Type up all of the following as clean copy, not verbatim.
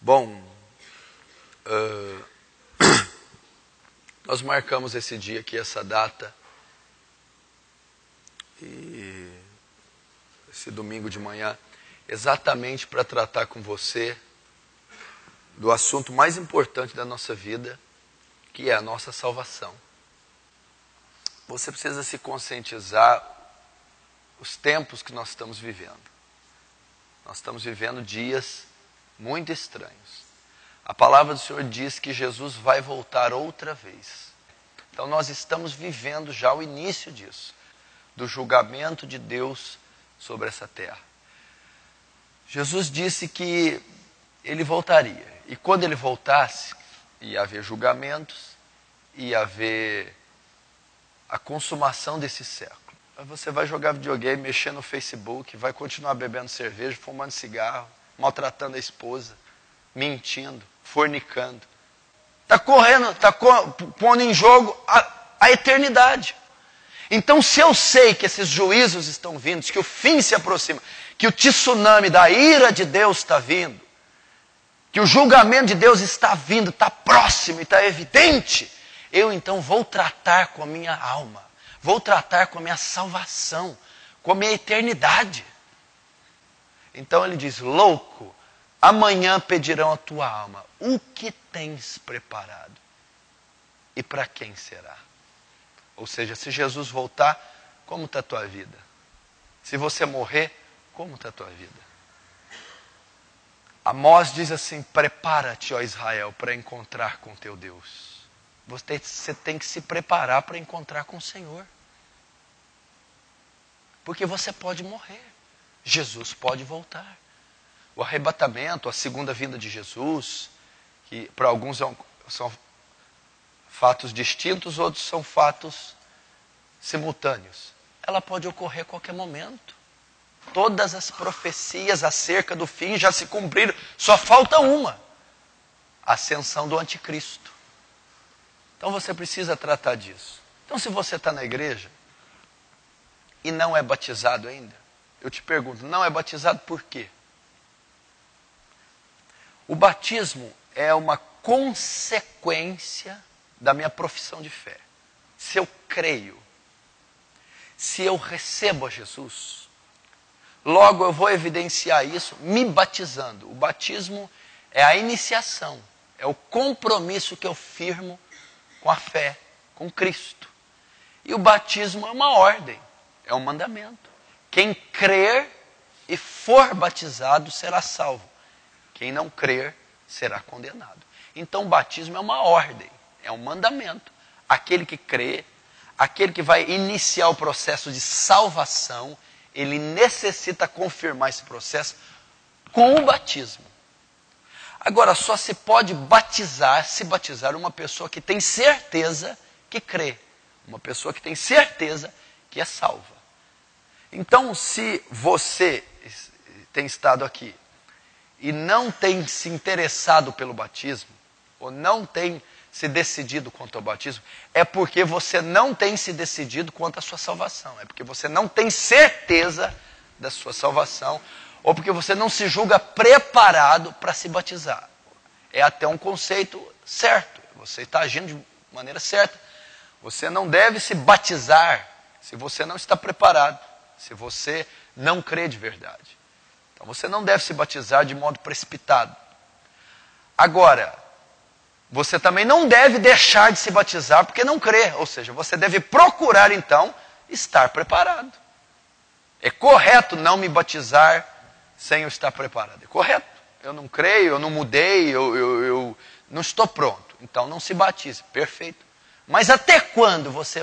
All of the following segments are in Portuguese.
Bom, nós marcamos esse dia aqui, essa data, e esse domingo de manhã, exatamente para tratar com você do assunto mais importante da nossa vida, que é a nossa salvação. Você precisa se conscientizar os tempos que nós estamos vivendo. Nós estamos vivendo dias muito estranhos. A palavra do Senhor diz que Jesus vai voltar outra vez. Então nós estamos vivendo já o início disso, do julgamento de Deus sobre essa terra. Jesus disse que ele voltaria. E quando ele voltasse, ia haver julgamentos, ia haver a consumação desse século. Você vai jogar videogame, mexer no Facebook, vai continuar bebendo cerveja, fumando cigarro, maltratando a esposa, mentindo, fornicando. Está correndo, está pondo em jogo a eternidade. Então, se eu sei que esses juízos estão vindo, que o fim se aproxima, que o tsunami da ira de Deus está vindo, que o julgamento de Deus está vindo, está próximo e está evidente, eu então vou tratar com a minha alma, vou tratar com a minha salvação, com a minha eternidade. Então ele diz: louco, amanhã pedirão a tua alma, o que tens preparado? E para quem será? Ou seja, se Jesus voltar, como está a tua vida? Se você morrer, como está a tua vida? Amós diz assim: prepara-te, ó Israel, para encontrar com teu Deus. Você tem que se preparar para encontrar com o Senhor. Porque você pode morrer. Jesus pode voltar. O arrebatamento, a segunda vinda de Jesus, que para alguns são fatos distintos, outros são fatos simultâneos. Ela pode ocorrer a qualquer momento. Todas as profecias acerca do fim já se cumpriram. Só falta uma: a ascensão do anticristo. Então você precisa tratar disso. Então, se você está na igreja e não é batizado ainda, eu te pergunto, não é batizado por quê? O batismo é uma consequência da minha profissão de fé. Se eu creio, se eu recebo a Jesus, logo eu vou evidenciar isso me batizando. O batismo é a iniciação, é o compromisso que eu firmo com a fé, com Cristo. E o batismo é uma ordem, é um mandamento. Quem crer e for batizado será salvo. Quem não crer será condenado. Então o batismo é uma ordem, é um mandamento. Aquele que crê, aquele que vai iniciar o processo de salvação, ele necessita confirmar esse processo com o batismo. Agora, só se pode se batizar uma pessoa que tem certeza que crê. Uma pessoa que tem certeza que é salva. Então, se você tem estado aqui e não tem se interessado pelo batismo, ou não tem se decidido quanto ao batismo, é porque você não tem se decidido quanto à sua salvação. É porque você não tem certeza da sua salvação, ou porque você não se julga preparado para se batizar. É até um conceito certo. Você está agindo de maneira certa. Você não deve se batizar se você não está preparado, se você não crê de verdade. Então você não deve se batizar de modo precipitado. Agora, você também não deve deixar de se batizar porque não crê. Ou seja, você deve procurar então estar preparado. É correto não me batizar sem eu estar preparado. É correto. Eu não creio, eu não mudei, eu não estou pronto. Então não se batize. Perfeito. Mas até quando você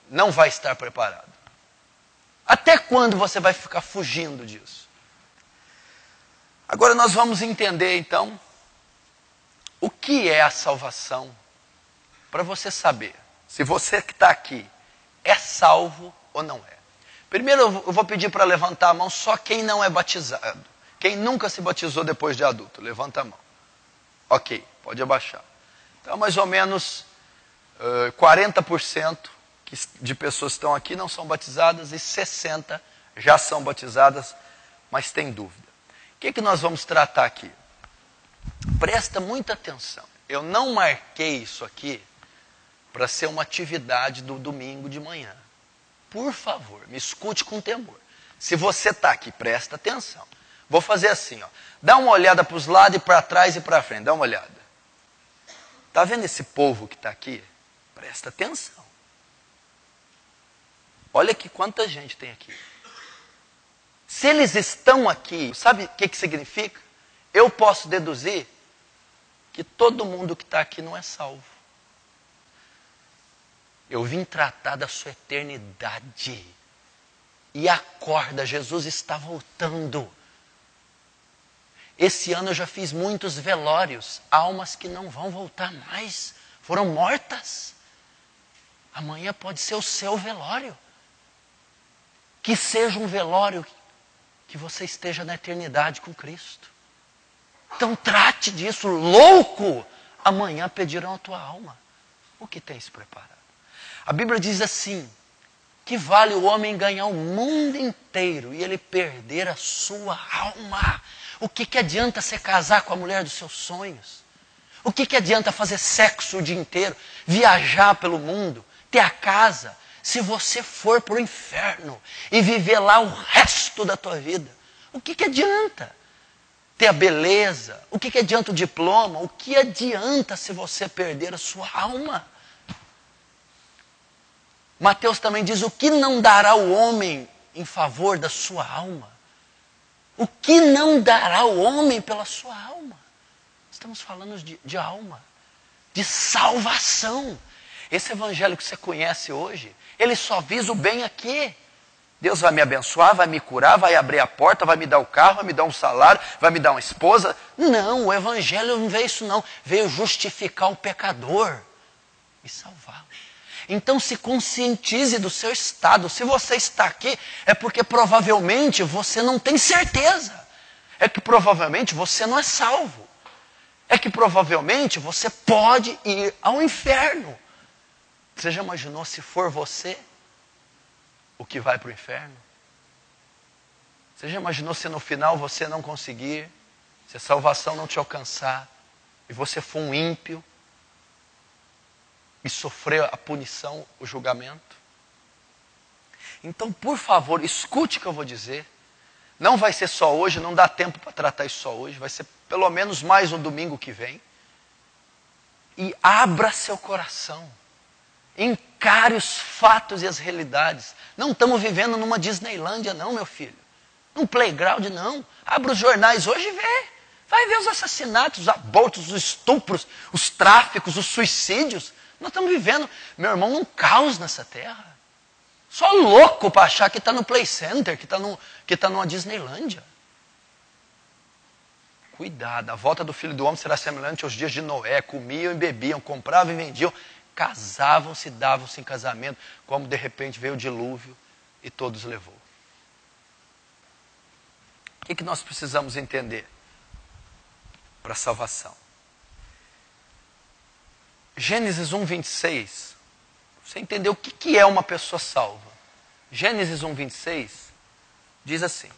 não vai estar preparado? Até quando você vai ficar fugindo disso? Agora nós vamos entender então o que é a salvação, para você saber se você que está aqui é salvo ou não é. Primeiro eu vou pedir para levantar a mão só quem não é batizado. Quem nunca se batizou depois de adulto, levanta a mão. Ok, pode abaixar. Então mais ou menos 40% de pessoas que estão aqui não são batizadas e 60% já são batizadas, mas têm dúvida. O que nós vamos tratar aqui? Presta muita atenção. Eu não marquei isso aqui para ser uma atividade do domingo de manhã. Por favor, me escute com temor. Se você está aqui, presta atenção. Vou fazer assim, ó. Dá uma olhada para os lados e para trás e para frente. Dá uma olhada. Está vendo esse povo que está aqui? Presta atenção. Olha aqui quanta gente tem aqui. Se eles estão aqui, sabe o que significa? Eu posso deduzir que todo mundo que está aqui não é salvo. Eu vim tratar da sua eternidade. E acorda, Jesus está voltando. Esse ano eu já fiz muitos velórios. Almas que não vão voltar mais. Foram mortas. Amanhã pode ser o seu velório. Que seja um velório que você esteja na eternidade com Cristo. Então trate disso, louco. Amanhã pedirão a tua alma. O que tens preparado? A Bíblia diz assim, que vale o homem ganhar o mundo inteiro e ele perder a sua alma. O que adianta você casar com a mulher dos seus sonhos? O que adianta fazer sexo o dia inteiro, viajar pelo mundo, ter a casa, se você for para o inferno e viver lá o resto da tua vida? O que adianta ter a beleza? O que adianta o diploma? O que adianta se você perder a sua alma? Mateus também diz, o que não dará o homem em favor da sua alma? O que não dará o homem pela sua alma? Estamos falando de alma, de salvação. Esse evangelho que você conhece hoje, ele só visa o bem aqui. Deus vai me abençoar, vai me curar, vai abrir a porta, vai me dar o carro, vai me dar um salário, vai me dar uma esposa. Não, o evangelho não veio isso não. Veio justificar o pecador e salvá-lo. Então se conscientize do seu estado. Se você está aqui, é porque provavelmente você não tem certeza. É que provavelmente você não é salvo. É que provavelmente você pode ir ao inferno. Você já imaginou se for você o que vai para o inferno? Você já imaginou se no final você não conseguir, se a salvação não te alcançar, e você for um ímpio, e sofrer a punição, o julgamento? Então, por favor, escute o que eu vou dizer. Não vai ser só hoje, não dá tempo para tratar isso só hoje, vai ser pelo menos mais um domingo que vem. E abra seu coração. Encare os fatos e as realidades. Não estamos vivendo numa Disneylândia não, meu filho. Num playground não. Abra os jornais hoje e vê. Vai ver os assassinatos, os abortos, os estupros, os tráficos, os suicídios. Nós estamos vivendo, meu irmão, um caos nessa terra. Só louco para achar que está no Play Center, que está numa Disneylândia. Cuidado, a volta do Filho do Homem será semelhante aos dias de Noé. Comiam e bebiam, compravam e vendiam, casavam-se, davam-se em casamento, como de repente veio o dilúvio e todos levou. O que nós precisamos entender para a salvação? Gênesis 1:26, você entendeu o que é uma pessoa salva? Gênesis 1:26 diz assim.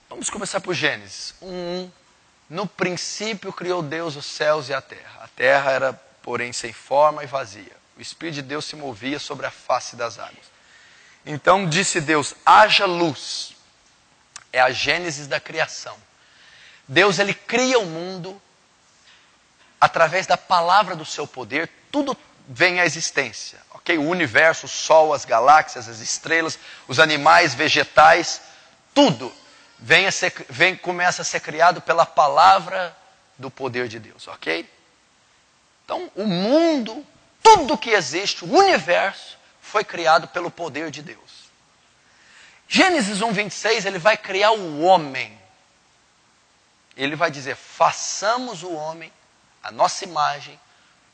Vamos começar por Gênesis 1:1. No princípio criou Deus os céus e a terra. A terra era, porém, sem forma e vazia. O Espírito de Deus se movia sobre a face das águas. Então disse Deus, haja luz. É a Gênesis da criação. Deus, ele cria o mundo através da palavra do seu poder, tudo vem à existência. Okay? O universo, o sol, as galáxias, as estrelas, os animais, vegetais, tudo começa a ser criado pela palavra do poder de Deus. Ok? Então, o mundo, tudo que existe, o universo, foi criado pelo poder de Deus. Gênesis 1:26, ele vai criar o homem. Ele vai dizer, façamos o homem a nossa imagem,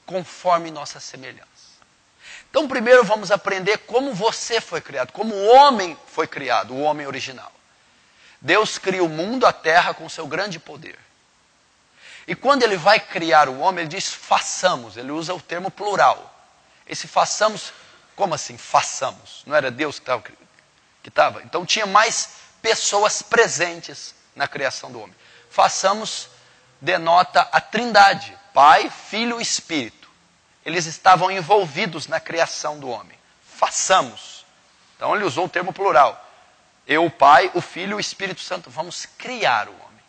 conforme nossa semelhança. Então, primeiro vamos aprender como você foi criado, como o homem foi criado, o homem original. Deus cria o mundo, a terra, com seu grande poder. E quando ele vai criar o homem, ele diz façamos, ele usa o termo plural. Esse façamos, como assim façamos? Não era Deus que estava? Então tinha mais pessoas presentes na criação do homem. façamos denota a Trindade, Pai, Filho e Espírito. Eles estavam envolvidos na criação do homem. Façamos. Então ele usou o termo plural. Eu, o Pai, o Filho e o Espírito Santo, vamos criar o homem.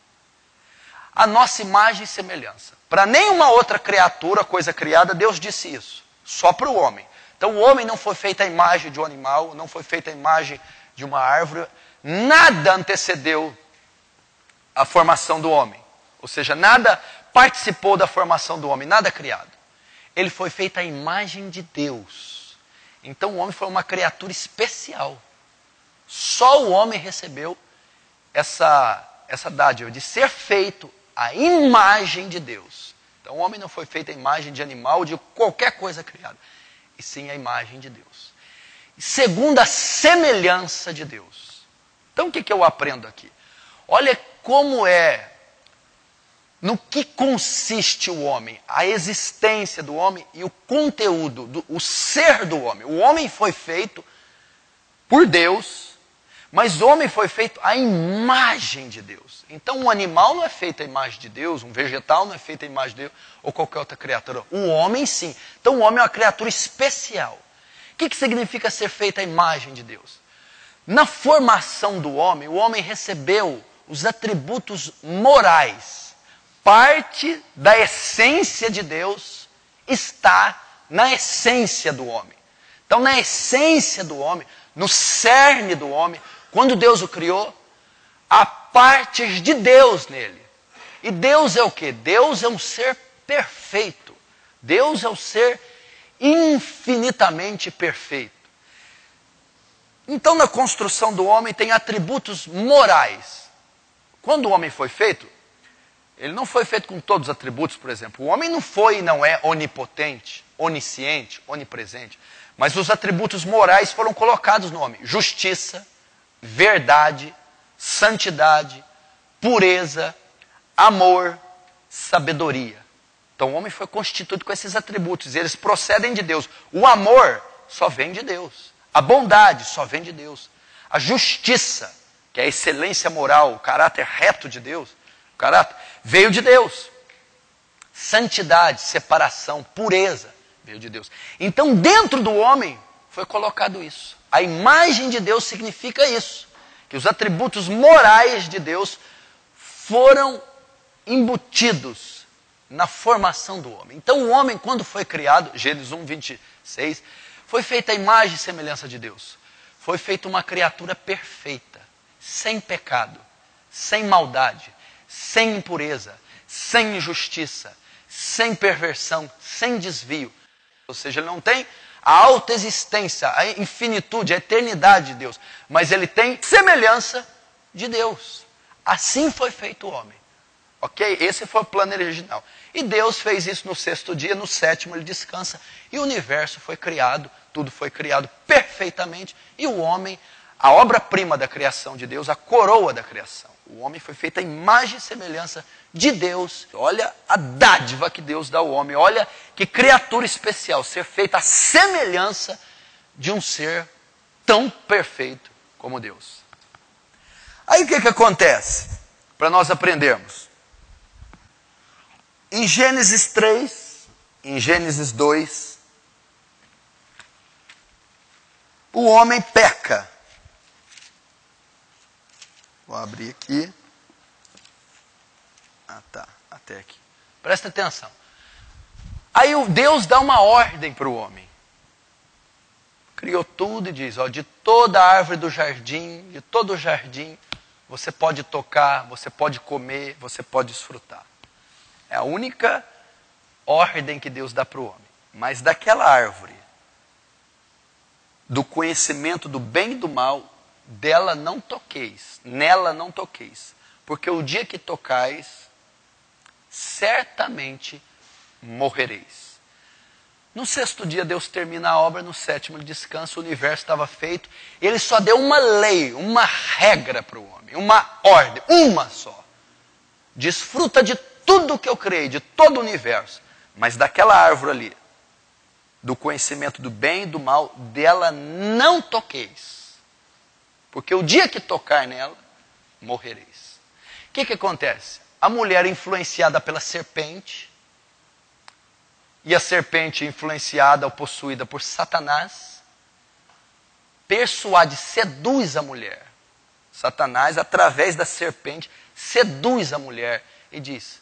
A nossa imagem e semelhança. Para nenhuma outra criatura, coisa criada, Deus disse isso. Só para o homem. Então o homem não foi feito à imagem de um animal, não foi feito à imagem de uma árvore. Nada antecedeu a formação do homem. Ou seja, nada participou da formação do homem, nada criado. Ele foi feito à imagem de Deus. Então o homem foi uma criatura especial. Só o homem recebeu essa dádiva de ser feito à imagem de Deus. Então o homem não foi feito à imagem de animal, de qualquer coisa criada, e sim à imagem de Deus. Segundo a semelhança de Deus. Então o que eu aprendo aqui? Olha como no que consiste o homem, a existência do homem e o conteúdo, o ser do homem. O homem foi feito por Deus, mas o homem foi feito à imagem de Deus. Então um animal não é feito à imagem de Deus, um vegetal não é feito à imagem de Deus, ou qualquer outra criatura. O homem sim. Então o homem é uma criatura especial. O que significa ser feito à imagem de Deus? Na formação do homem, o homem recebeu os atributos morais. Parte da essência de Deus está na essência do homem. Então na essência do homem, no cerne do homem, quando Deus o criou, há partes de Deus nele. E Deus é o quê? Deus é um ser perfeito. Deus é um ser infinitamente perfeito. Então, na construção do homem tem atributos morais. Quando o homem foi feito, ele não foi feito com todos os atributos, por exemplo. O homem não foi e não é onipotente, onisciente, onipresente. Mas os atributos morais foram colocados no homem. Justiça, verdade, santidade, pureza, amor, sabedoria. Então o homem foi constituído com esses atributos. E eles procedem de Deus. O amor só vem de Deus. A bondade só vem de Deus. A justiça, que é a excelência moral, o caráter reto de Deus, o caráter veio de Deus. Santidade, separação, pureza, veio de Deus. Então dentro do homem foi colocado isso. A imagem de Deus significa isso. Que os atributos morais de Deus foram embutidos na formação do homem. Então o homem, quando foi criado, Gênesis 1, 26, foi feita a imagem e semelhança de Deus. Foi feita uma criatura perfeita, sem pecado, sem maldade, sem impureza, sem injustiça, sem perversão, sem desvio. Ou seja, ele não tem a autoexistência, a infinitude, a eternidade de Deus, mas ele tem semelhança de Deus. Assim foi feito o homem. Ok? Esse foi o plano original. E Deus fez isso no sexto dia, no sétimo ele descansa. E o universo foi criado, tudo foi criado perfeitamente. E o homem, a obra-prima da criação de Deus, a coroa da criação. O homem foi feito à imagem e semelhança de Deus. Olha a dádiva que Deus dá ao homem. Olha que criatura especial, ser feita à semelhança de um ser tão perfeito como Deus. Aí o que acontece? Para nós aprendermos. Em Gênesis 3, em Gênesis 2, o homem peca. Vou abrir aqui. Ah, tá. Até aqui. Presta atenção. Aí Deus dá uma ordem para o homem. Criou tudo e diz, ó, de toda a árvore do jardim, de todo o jardim, você pode tocar, você pode comer, você pode desfrutar. É a única ordem que Deus dá para o homem. Mas daquela árvore, do conhecimento do bem e do mal, dela não toqueis, nela não toqueis. Porque o dia que tocais, certamente morrereis. No sexto dia Deus termina a obra, no sétimo ele descansa, o universo estava feito. Ele só deu uma lei, uma regra para o homem, uma ordem, uma só. Desfruta de tudo que eu criei, de todo o universo. Mas daquela árvore ali, do conhecimento do bem e do mal, dela não toqueis. Porque o dia que tocar nela, morrereis. O que acontece? a mulher influenciada pela serpente, e a serpente influenciada ou possuída por Satanás, persuade, seduz a mulher. Satanás, através da serpente, seduz a mulher e diz: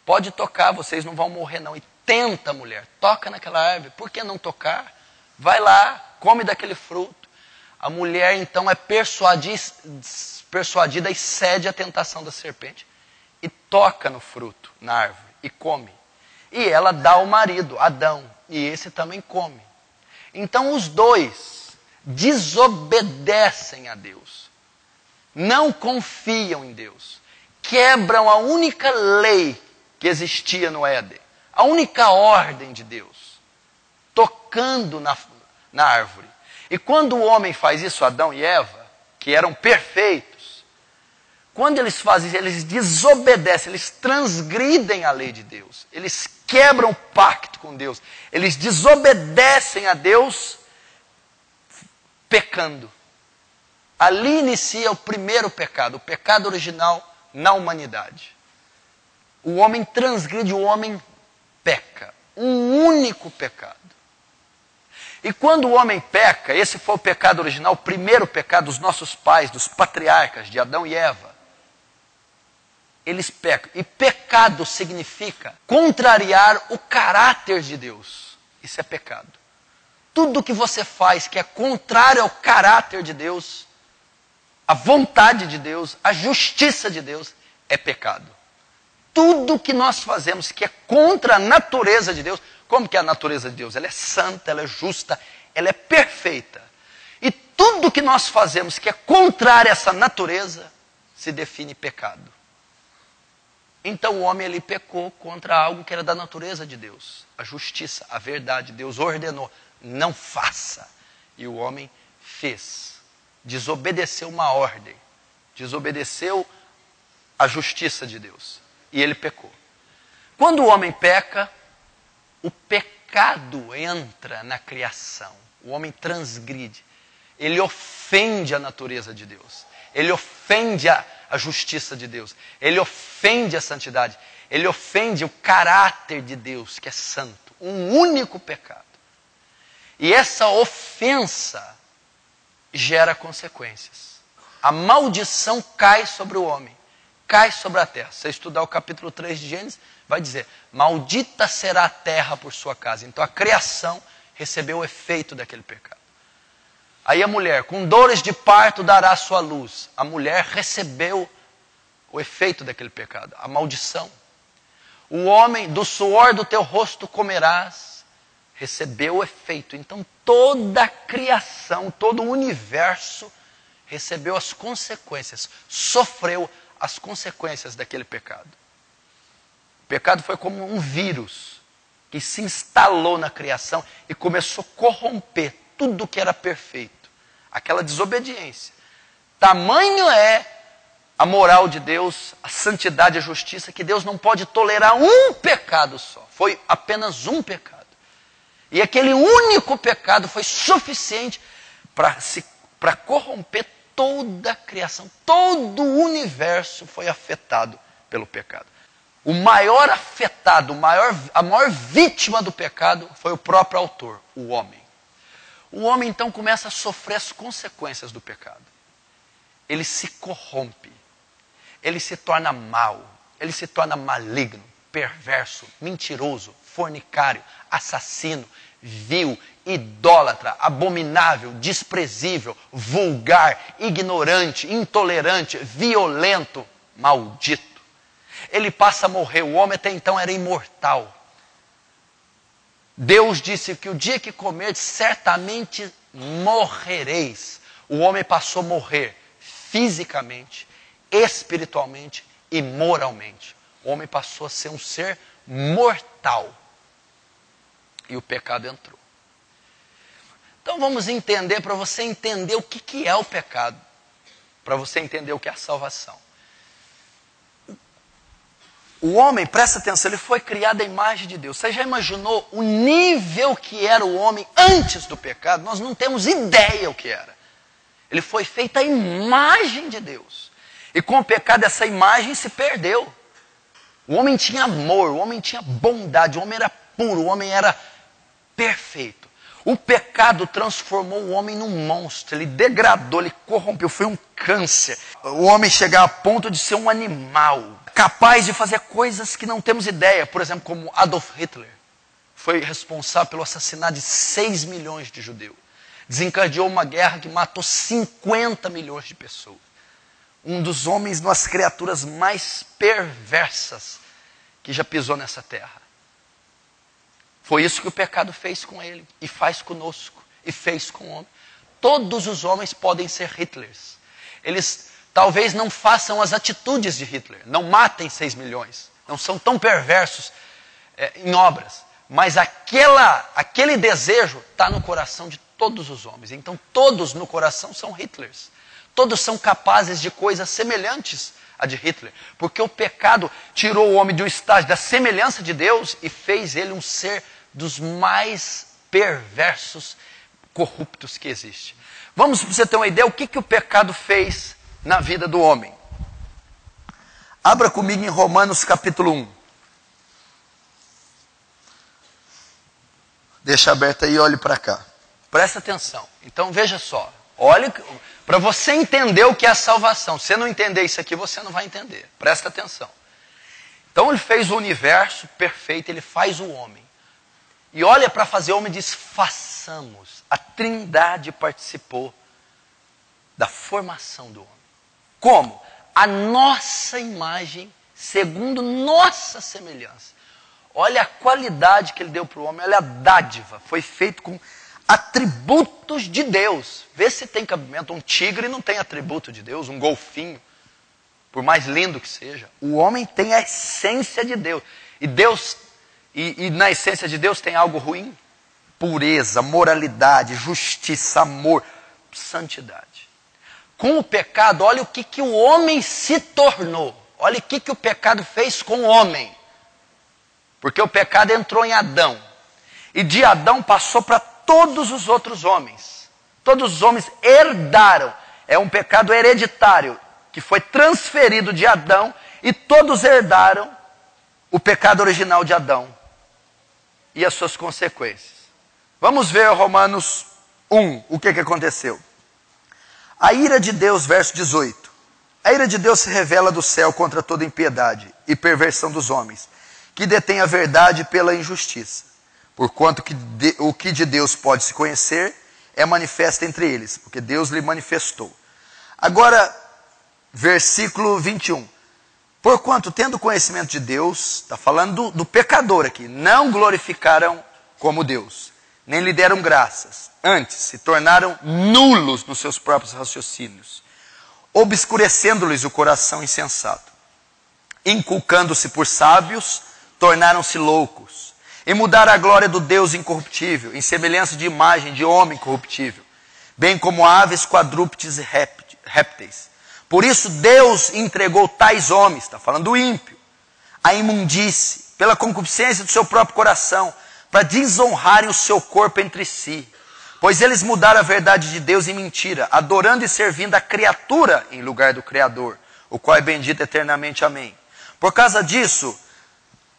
pode tocar, vocês não vão morrer não. E tenta a mulher, toca naquela árvore, por que não tocar? Vai lá, come daquele fruto. A mulher então é persuadida e cede à tentação da serpente e toca no fruto, na árvore, e come. E ela dá ao marido, Adão, e esse também come. Então os dois desobedecem a Deus, não confiam em Deus, quebram a única lei que existia no Éden, a única ordem de Deus, tocando na árvore. E quando o homem faz isso, Adão e Eva, que eram perfeitos, quando eles fazem isso, eles desobedecem, eles transgridem a lei de Deus, eles quebram o pacto com Deus, eles desobedecem a Deus pecando. Ali inicia o primeiro pecado, o pecado original na humanidade. O homem transgride, o homem peca. Um único pecado. E quando o homem peca, esse foi o pecado original, o primeiro pecado dos nossos pais, dos patriarcas, de Adão e Eva. Eles pecam. E pecado significa contrariar o caráter de Deus. Isso é pecado. Tudo que você faz que é contrário ao caráter de Deus, a vontade de Deus, a justiça de Deus, é pecado. Tudo que nós fazemos que é contra a natureza de Deus, como que é a natureza de Deus? Ela é santa, ela é justa, ela é perfeita. E tudo que nós fazemos que é contrário a essa natureza, se define pecado. Então o homem ele pecou contra algo que era da natureza de Deus. A justiça, a verdade, Deus ordenou, não faça. E o homem fez. Desobedeceu uma ordem. Desobedeceu a justiça de Deus. E ele pecou. Quando o homem peca, o pecado entra na criação. O homem transgride. Ele ofende a natureza de Deus. Ele ofende a justiça de Deus. Ele ofende a santidade. Ele ofende o caráter de Deus, que é santo. Um único pecado. E essa ofensa gera consequências. A maldição cai sobre o homem. Cai sobre a terra. Se você estudar o capítulo 3 de Gênesis, vai dizer: maldita será a terra por sua casa. Então a criação recebeu o efeito daquele pecado. Aí a mulher, com dores de parto, dará a sua luz. A mulher recebeu o efeito daquele pecado, a maldição. O homem, do suor do teu rosto comerás, recebeu o efeito. Então toda a criação, todo o universo recebeu as consequências, sofreu as consequências daquele pecado. O pecado foi como um vírus que se instalou na criação e começou a corromper tudo que era perfeito. Aquela desobediência. Tamanho é a moral de Deus, a santidade e a justiça, que Deus não pode tolerar um pecado só. Foi apenas um pecado. E aquele único pecado foi suficiente para corromper toda a criação. Todo o universo foi afetado pelo pecado. O maior afetado, a maior vítima do pecado foi o próprio autor, o homem. O homem então começa a sofrer as consequências do pecado. Ele se corrompe, ele se torna mau, ele se torna maligno, perverso, mentiroso, fornicário, assassino, vil, idólatra, abominável, desprezível, vulgar, ignorante, intolerante, violento, maldito. Ele passa a morrer. O homem até então era imortal. Deus disse que o dia que comerdes, certamente morrereis. O homem passou a morrer fisicamente, espiritualmente e moralmente. O homem passou a ser um ser mortal. E o pecado entrou. Então vamos entender, para você entender o que é o pecado. Para você entender o que é a salvação. O homem, presta atenção, ele foi criado à imagem de Deus. Você já imaginou o nível que era o homem antes do pecado? Nós não temos ideia o que era. Ele foi feito à imagem de Deus. E com o pecado essa imagem se perdeu. O homem tinha amor, o homem tinha bondade, o homem era puro, o homem era perfeito. O pecado transformou o homem num monstro, ele degradou, ele corrompeu, foi um câncer. O homem chegava a ponto de ser um animal, capaz de fazer coisas que não temos ideia. Por exemplo, como Adolf Hitler foi responsável pelo assassinato de 6 milhões de judeus. Desencadeou uma guerra que matou 50 milhões de pessoas. Um dos homens, das criaturas mais perversas que já pisou nessa terra. Foi isso que o pecado fez com ele, e faz conosco, e fez com o homem. Todos os homens podem ser Hitlers. Eles talvez não façam as atitudes de Hitler, não matem 6 milhões, não são tão perversos em obras, mas aquele desejo está no coração de todos os homens. Então todos no coração são Hitlers. Todos são capazes de coisas semelhantes a de Hitler, porque o pecado tirou o homem de um estágio da semelhança de Deus e fez ele um ser dos mais perversos, corruptos que existe. Vamos, para você ter uma ideia, o que o pecado fez na vida do homem. Abra comigo em Romanos capítulo 1. Deixa aberto aí e olhe para cá. Presta atenção. Então veja só. Olhe, para você entender o que é a salvação. Se você não entender isso aqui, você não vai entender. Presta atenção. Então ele fez o universo perfeito, ele faz o homem. E olha para fazer o homem e diz, façamos. A Trindade participou da formação do homem. Como? A nossa imagem, segundo nossa semelhança. Olha a qualidade que ele deu para o homem, olha a dádiva. Foi feito com atributos de Deus. Vê se tem cabimento. Um tigre não tem atributo de Deus, um golfinho, por mais lindo que seja. O homem tem a essência de Deus. E Deus, e na essência de Deus tem algo ruim? Pureza, moralidade, justiça, amor, santidade. Com o pecado, olha o que o homem se tornou. Olha o que o pecado fez com o homem. Porque o pecado entrou em Adão. E de Adão passou para todos os outros homens. Todos os homens herdaram. É um pecado hereditário que foi transferido de Adão e todos herdaram o pecado original de Adão e as suas consequências. Vamos ver Romanos 1, o que aconteceu. A ira de Deus, verso 18. A ira de Deus se revela do céu contra toda impiedade e perversão dos homens, que detêm a verdade pela injustiça. Porquanto o que de Deus pode se conhecer é manifesto entre eles, porque Deus lhe manifestou. Agora, versículo 21. Porquanto, tendo conhecimento de Deus, está falando do pecador aqui, não glorificaram como Deus, nem lhe deram graças. Antes, se tornaram nulos nos seus próprios raciocínios, obscurecendo-lhes o coração insensato. Inculcando-se por sábios, tornaram-se loucos. E mudaram a glória do Deus incorruptível, em semelhança de imagem de homem corruptível, bem como aves, quadrúpedes e répteis. Por isso Deus entregou tais homens, está falando do ímpio, à imundície, pela concupiscência do seu próprio coração, para desonrarem o seu corpo entre si. Pois eles mudaram a verdade de Deus em mentira, adorando e servindo a criatura em lugar do Criador, o qual é bendito eternamente. Amém. Por causa disso,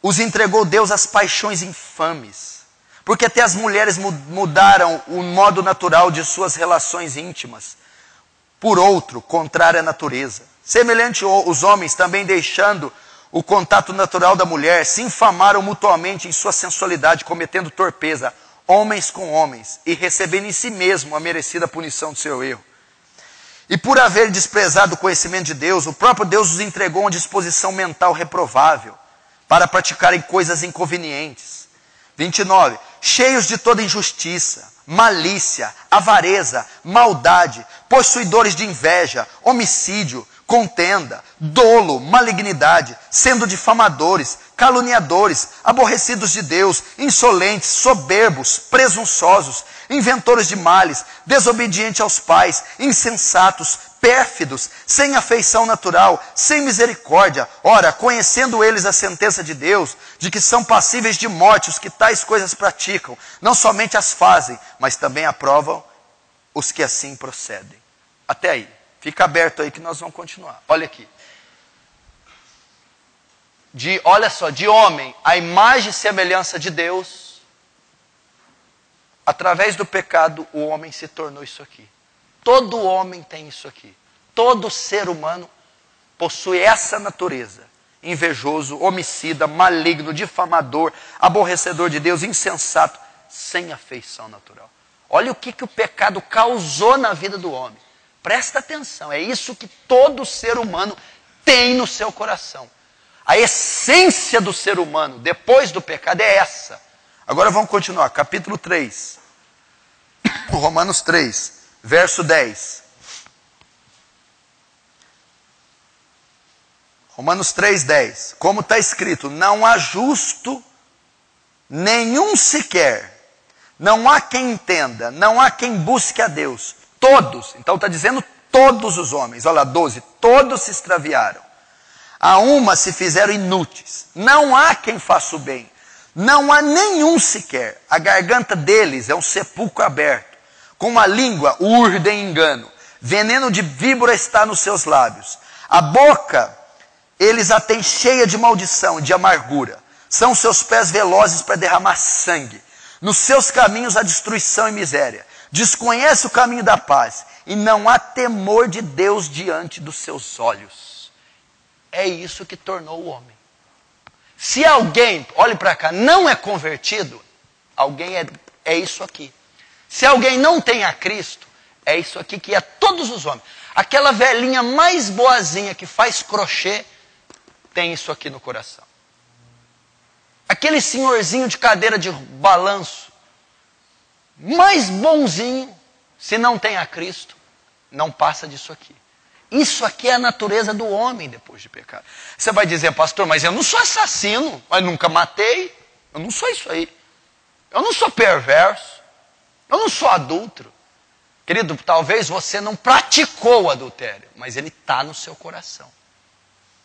os entregou Deus às paixões infames, porque até as mulheres mudaram o modo natural de suas relações íntimas, por outro, contrário à natureza. Semelhante os homens, também deixando o contato natural da mulher, se infamaram mutuamente em sua sensualidade, cometendo torpeza, homens com homens, e recebendo em si mesmo a merecida punição do seu erro. E por haver desprezado o conhecimento de Deus, o próprio Deus os entregou a uma disposição mental reprovável, para praticarem coisas inconvenientes. 29. Cheios de toda injustiça, malícia, avareza, maldade, possuidores de inveja, homicídio, contenda, dolo, malignidade, sendo difamadores, caluniadores, aborrecidos de Deus, insolentes, soberbos, presunçosos, inventores de males, desobedientes aos pais, insensatos, pérfidos, sem afeição natural, sem misericórdia. Ora, conhecendo eles a sentença de Deus, de que são passíveis de morte os que tais coisas praticam, não somente as fazem, mas também aprovam os que assim procedem. Até aí. Fica aberto aí que nós vamos continuar. Olha aqui. olha só, de homem, a imagem e semelhança de Deus, através do pecado, o homem se tornou isso aqui. Todo homem tem isso aqui. Todo ser humano possui essa natureza. Invejoso, homicida, maligno, difamador, aborrecedor de Deus, insensato, sem afeição natural. Olha o que o pecado causou na vida do homem. Presta atenção, é isso que todo ser humano tem no seu coração. A essência do ser humano, depois do pecado, é essa. Agora vamos continuar, capítulo 3. Romanos 3, verso 10. Romanos 3, 10. Como está escrito, não há justo nenhum sequer. Não há quem entenda, não há quem busque a Deus. Todos, então está dizendo todos os homens. Olha lá, 12. Todos se extraviaram. A uma se fizeram inúteis. Não há quem faça o bem. Não há nenhum sequer. A garganta deles é um sepulcro aberto. Com a língua urdem engano. Veneno de víbora está nos seus lábios. A boca eles a têm cheia de maldição e de amargura. São seus pés velozes para derramar sangue. Nos seus caminhos há destruição e miséria. Desconhece o caminho da paz. E não há temor de Deus diante dos seus olhos. É isso que tornou o homem. Se alguém, olhe para cá, não é convertido, alguém é isso aqui. Se alguém não tem a Cristo, é isso aqui que é todos os homens. Aquela velhinha mais boazinha que faz crochê, tem isso aqui no coração. Aquele senhorzinho de cadeira de balanço, mais bonzinho, se não tem a Cristo, não passa disso aqui. Isso aqui é a natureza do homem depois de pecar. Você vai dizer, pastor, mas eu não sou assassino, eu nunca matei, eu não sou isso aí. Eu não sou perverso, eu não sou adúltero. Querido, talvez você não praticou o adultério, mas ele está no seu coração.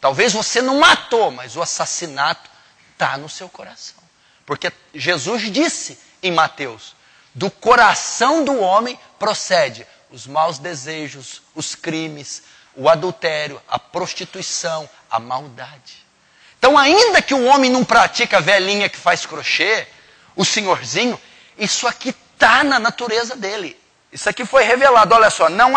Talvez você não matou, mas o assassinato está no seu coração. Porque Jesus disse em Mateus, do coração do homem procede os maus desejos, os crimes, o adultério, a prostituição, a maldade. Então, ainda que o homem não pratique a velhinha que faz crochê, o senhorzinho, isso aqui está na natureza dele. Isso aqui foi revelado. Olha só, não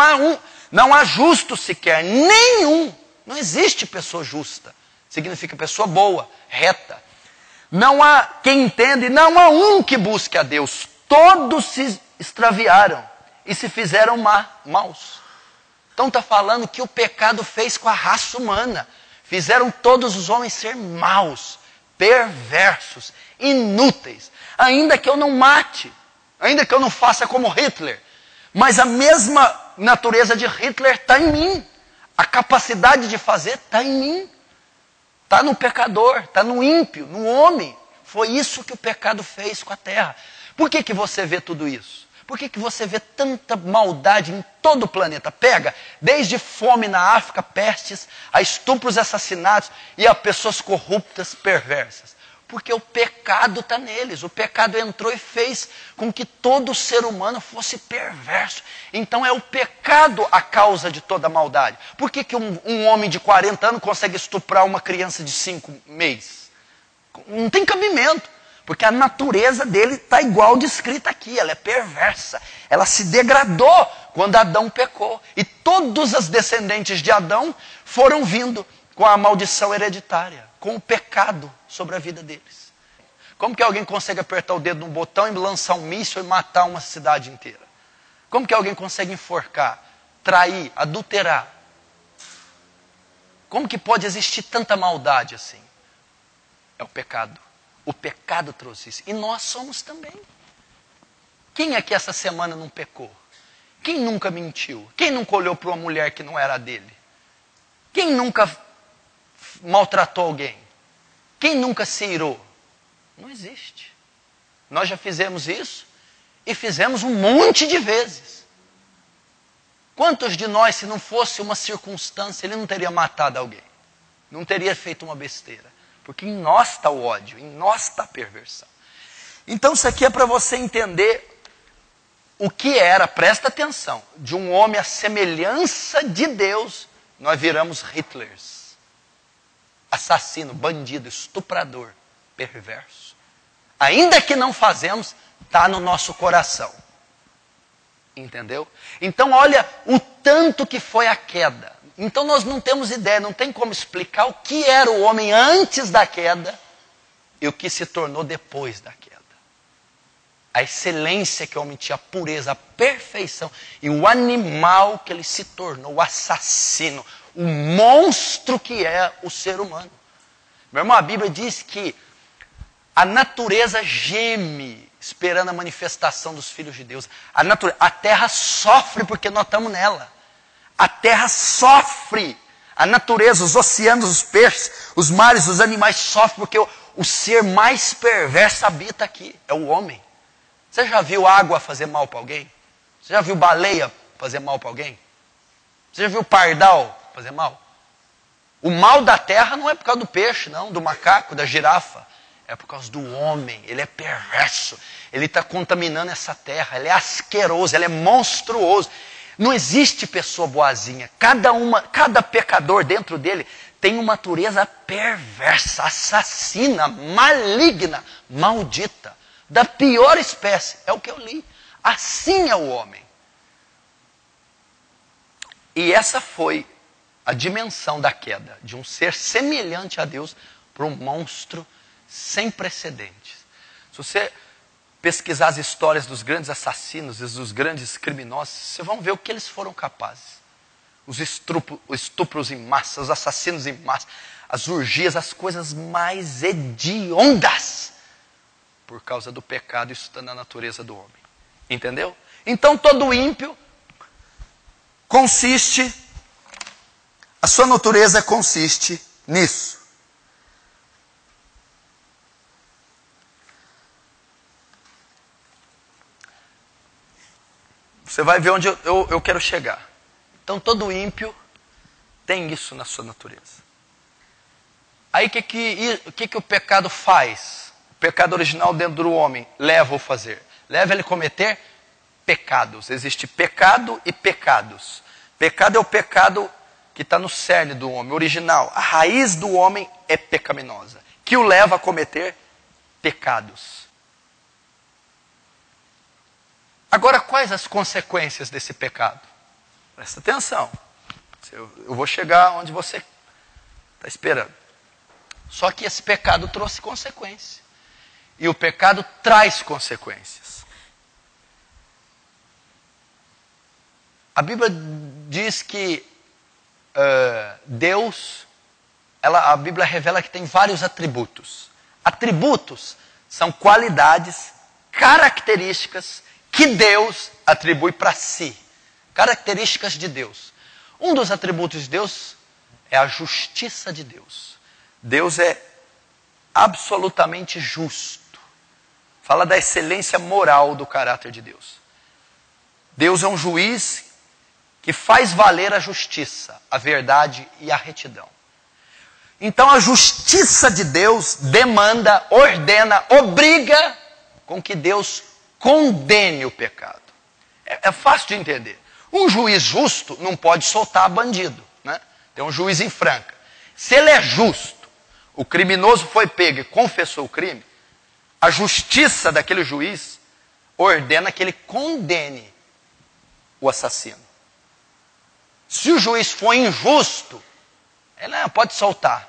há justo sequer, nenhum. Não existe pessoa justa. Significa pessoa boa, reta. Não há quem entenda e não há um que busque a Deus. Todos se extraviaram e se fizeram maus. Então está falando que o pecado fez com a raça humana. Fizeram todos os homens ser maus, perversos, inúteis. Ainda que eu não mate, ainda que eu não faça como Hitler. Mas a mesma natureza de Hitler está em mim. A capacidade de fazer está em mim. Está no pecador, está no ímpio, no homem. Foi isso que o pecado fez com a terra. Por que você vê tudo isso? Por que você vê tanta maldade em todo o planeta? Pega, desde fome na África, pestes, a estupros, assassinatos e a pessoas corruptas, perversas. Porque o pecado está neles. O pecado entrou e fez com que todo ser humano fosse perverso. Então é o pecado a causa de toda a maldade. Por que um homem de 40 anos consegue estuprar uma criança de 5 meses? Não tem cabimento. Porque a natureza dele está igual descrita aqui. Ela é perversa. Ela se degradou quando Adão pecou. E todos os descendentes de Adão foram vindo com a maldição hereditária, com o pecado sobre a vida deles. Como que alguém consegue apertar o dedo num botão e lançar um míssil e matar uma cidade inteira? Como que alguém consegue enforcar, trair, adulterar? Como que pode existir tanta maldade assim? É o pecado. O pecado trouxe isso. E nós somos também. Quem aqui essa semana não pecou? Quem nunca mentiu? Quem nunca olhou para uma mulher que não era dele? Quem nunca maltratou alguém? Quem nunca se irou? Não existe. Nós já fizemos isso e fizemos um monte de vezes. Quantos de nós, se não fosse uma circunstância, ele não teria matado alguém? Não teria feito uma besteira? Porque em nós está o ódio, em nós está a perversão. Então isso aqui é para você entender o que era, presta atenção, de um homem à semelhança de Deus, nós viramos Hitlers. A assassino, bandido, estuprador, perverso. Ainda que não fazemos, está no nosso coração. Entendeu? Então olha o tanto que foi a queda. Então nós não temos ideia, não tem como explicar o que era o homem antes da queda e o que se tornou depois da queda. A excelência que o homem tinha, a pureza, a perfeição. E o animal que ele se tornou, o assassino, o monstro que é o ser humano. Meu irmão, a Bíblia diz que a natureza geme esperando a manifestação dos filhos de Deus. A terra sofre porque nós estamos nela. A terra sofre. A natureza, os oceanos, os peixes, os mares, os animais sofrem porque o ser mais perverso habita aqui. É o homem. Você já viu água fazer mal para alguém? Você já viu baleia fazer mal para alguém? Você já viu pardal fazer mal? O mal da terra não é por causa do peixe, não, do macaco, da girafa. É por causa do homem. Ele é perverso. Ele está contaminando essa terra. Ele é asqueroso, ele é monstruoso. Não existe pessoa boazinha. Cada pecador dentro dele tem uma natureza perversa, assassina, maligna, maldita. Da pior espécie. É o que eu li. Assim é o homem. E essa foi a dimensão da queda. De um ser semelhante a Deus para um monstro sem precedentes. Se você pesquisar as histórias dos grandes assassinos e dos grandes criminosos, vocês vão ver o que eles foram capazes. Os estupros em massa, os assassinos em massa, as orgias, as coisas mais hediondas. Por causa do pecado, isso está na natureza do homem. Entendeu? Então todo ímpio a sua natureza consiste nisso. Você vai ver onde eu quero chegar. Então todo ímpio tem isso na sua natureza. Aí o que o pecado faz? O pecado original dentro do homem leva a fazer. Leva ele a cometer pecados. Existe pecado e pecados. Pecado é o pecado que está no cerne do homem, original. A raiz do homem é pecaminosa, que o leva a cometer pecados. Agora, quais as consequências desse pecado? Presta atenção. Eu vou chegar onde você está esperando. Só que esse pecado trouxe consequência. E o pecado traz consequências. A Bíblia diz que Deus, a Bíblia revela que tem vários atributos. Atributos são qualidades, características que Deus atribui para si. Características de Deus. Um dos atributos de Deus é a justiça de Deus. Deus é absolutamente justo. Fala da excelência moral do caráter de Deus. Deus é um juiz que faz valer a justiça, a verdade e a retidão. Então a justiça de Deus demanda, ordena, obriga com que Deus condene o pecado. É fácil de entender. Um juiz justo não pode soltar bandido, né? Tem um juiz em Franca. Se ele é justo, o criminoso foi pego e confessou o crime, a justiça daquele juiz ordena que ele condene o assassino. Se o juiz for injusto, ele não pode soltar.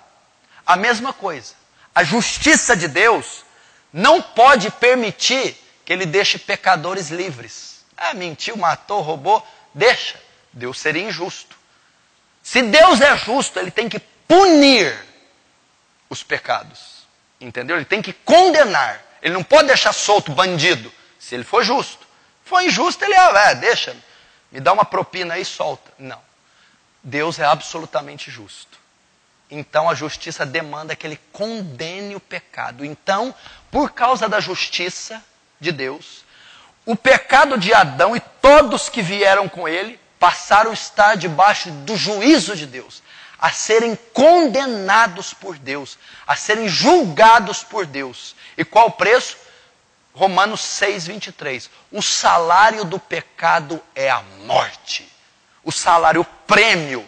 A mesma coisa. A justiça de Deus não pode permitir que ele deixe pecadores livres. Mentiu, matou, roubou, deixa. Deus seria injusto. Se Deus é justo, ele tem que punir os pecados. Entendeu? Ele tem que condenar. Ele não pode deixar solto bandido, se ele for justo. Se for injusto, ele deixa, me dá uma propina aí e solta. Não. Deus é absolutamente justo. Então a justiça demanda que ele condene o pecado. Então, por causa da justiça de Deus, o pecado de Adão e todos que vieram com ele passaram a estar debaixo do juízo de Deus, a serem condenados por Deus, a serem julgados por Deus. E qual o preço? Romanos 6:23. O salário do pecado é a morte. O salário, o prêmio,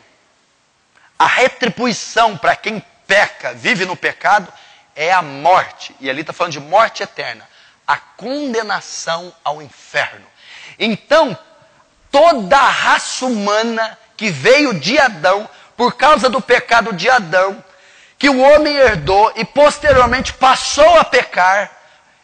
a retribuição para quem peca, vive no pecado, é a morte. E ali está falando de morte eterna. A condenação ao inferno. Então, toda a raça humana que veio de Adão, por causa do pecado de Adão, que o homem herdou e posteriormente passou a pecar,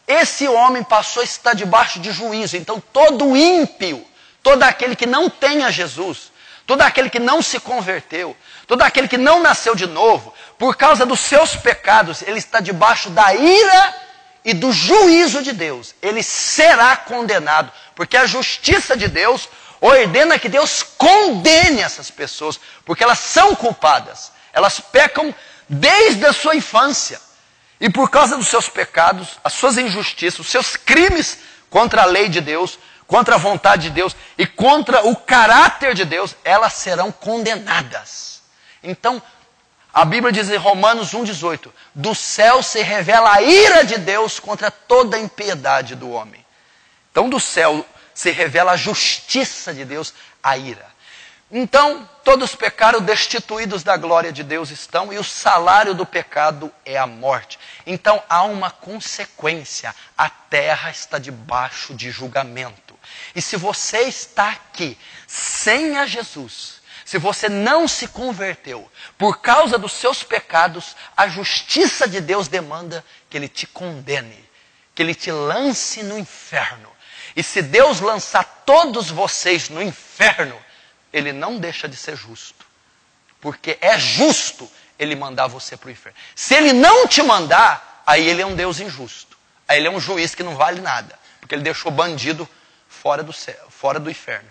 esse homem passou a estar debaixo de juízo. Então todo ímpio, todo aquele que não tem a Jesus, todo aquele que não se converteu, todo aquele que não nasceu de novo, por causa dos seus pecados, ele está debaixo da ira e do juízo de Deus. Ele será condenado, porque a justiça de Deus ordena que Deus condene essas pessoas, porque elas são culpadas, elas pecam desde a sua infância. E por causa dos seus pecados, as suas injustiças, os seus crimes contra a lei de Deus, contra a vontade de Deus e contra o caráter de Deus, elas serão condenadas. Então, a Bíblia diz em Romanos 1,18, do céu se revela a ira de Deus contra toda a impiedade do homem. Então, do céu se revela a justiça de Deus, a ira. Então, todos pecaram, destituídos da glória de Deus estão, e o salário do pecado é a morte. Então, há uma consequência. A terra está debaixo de julgamento. E se você está aqui sem a Jesus, se você não se converteu por causa dos seus pecados, a justiça de Deus demanda que Ele te condene, que Ele te lance no inferno. E se Deus lançar todos vocês no inferno, Ele não deixa de ser justo. Porque é justo Ele mandar você para o inferno. Se Ele não te mandar, aí Ele é um Deus injusto. Aí Ele é um juiz que não vale nada. Porque Ele deixou bandido fora do céu, fora do inferno.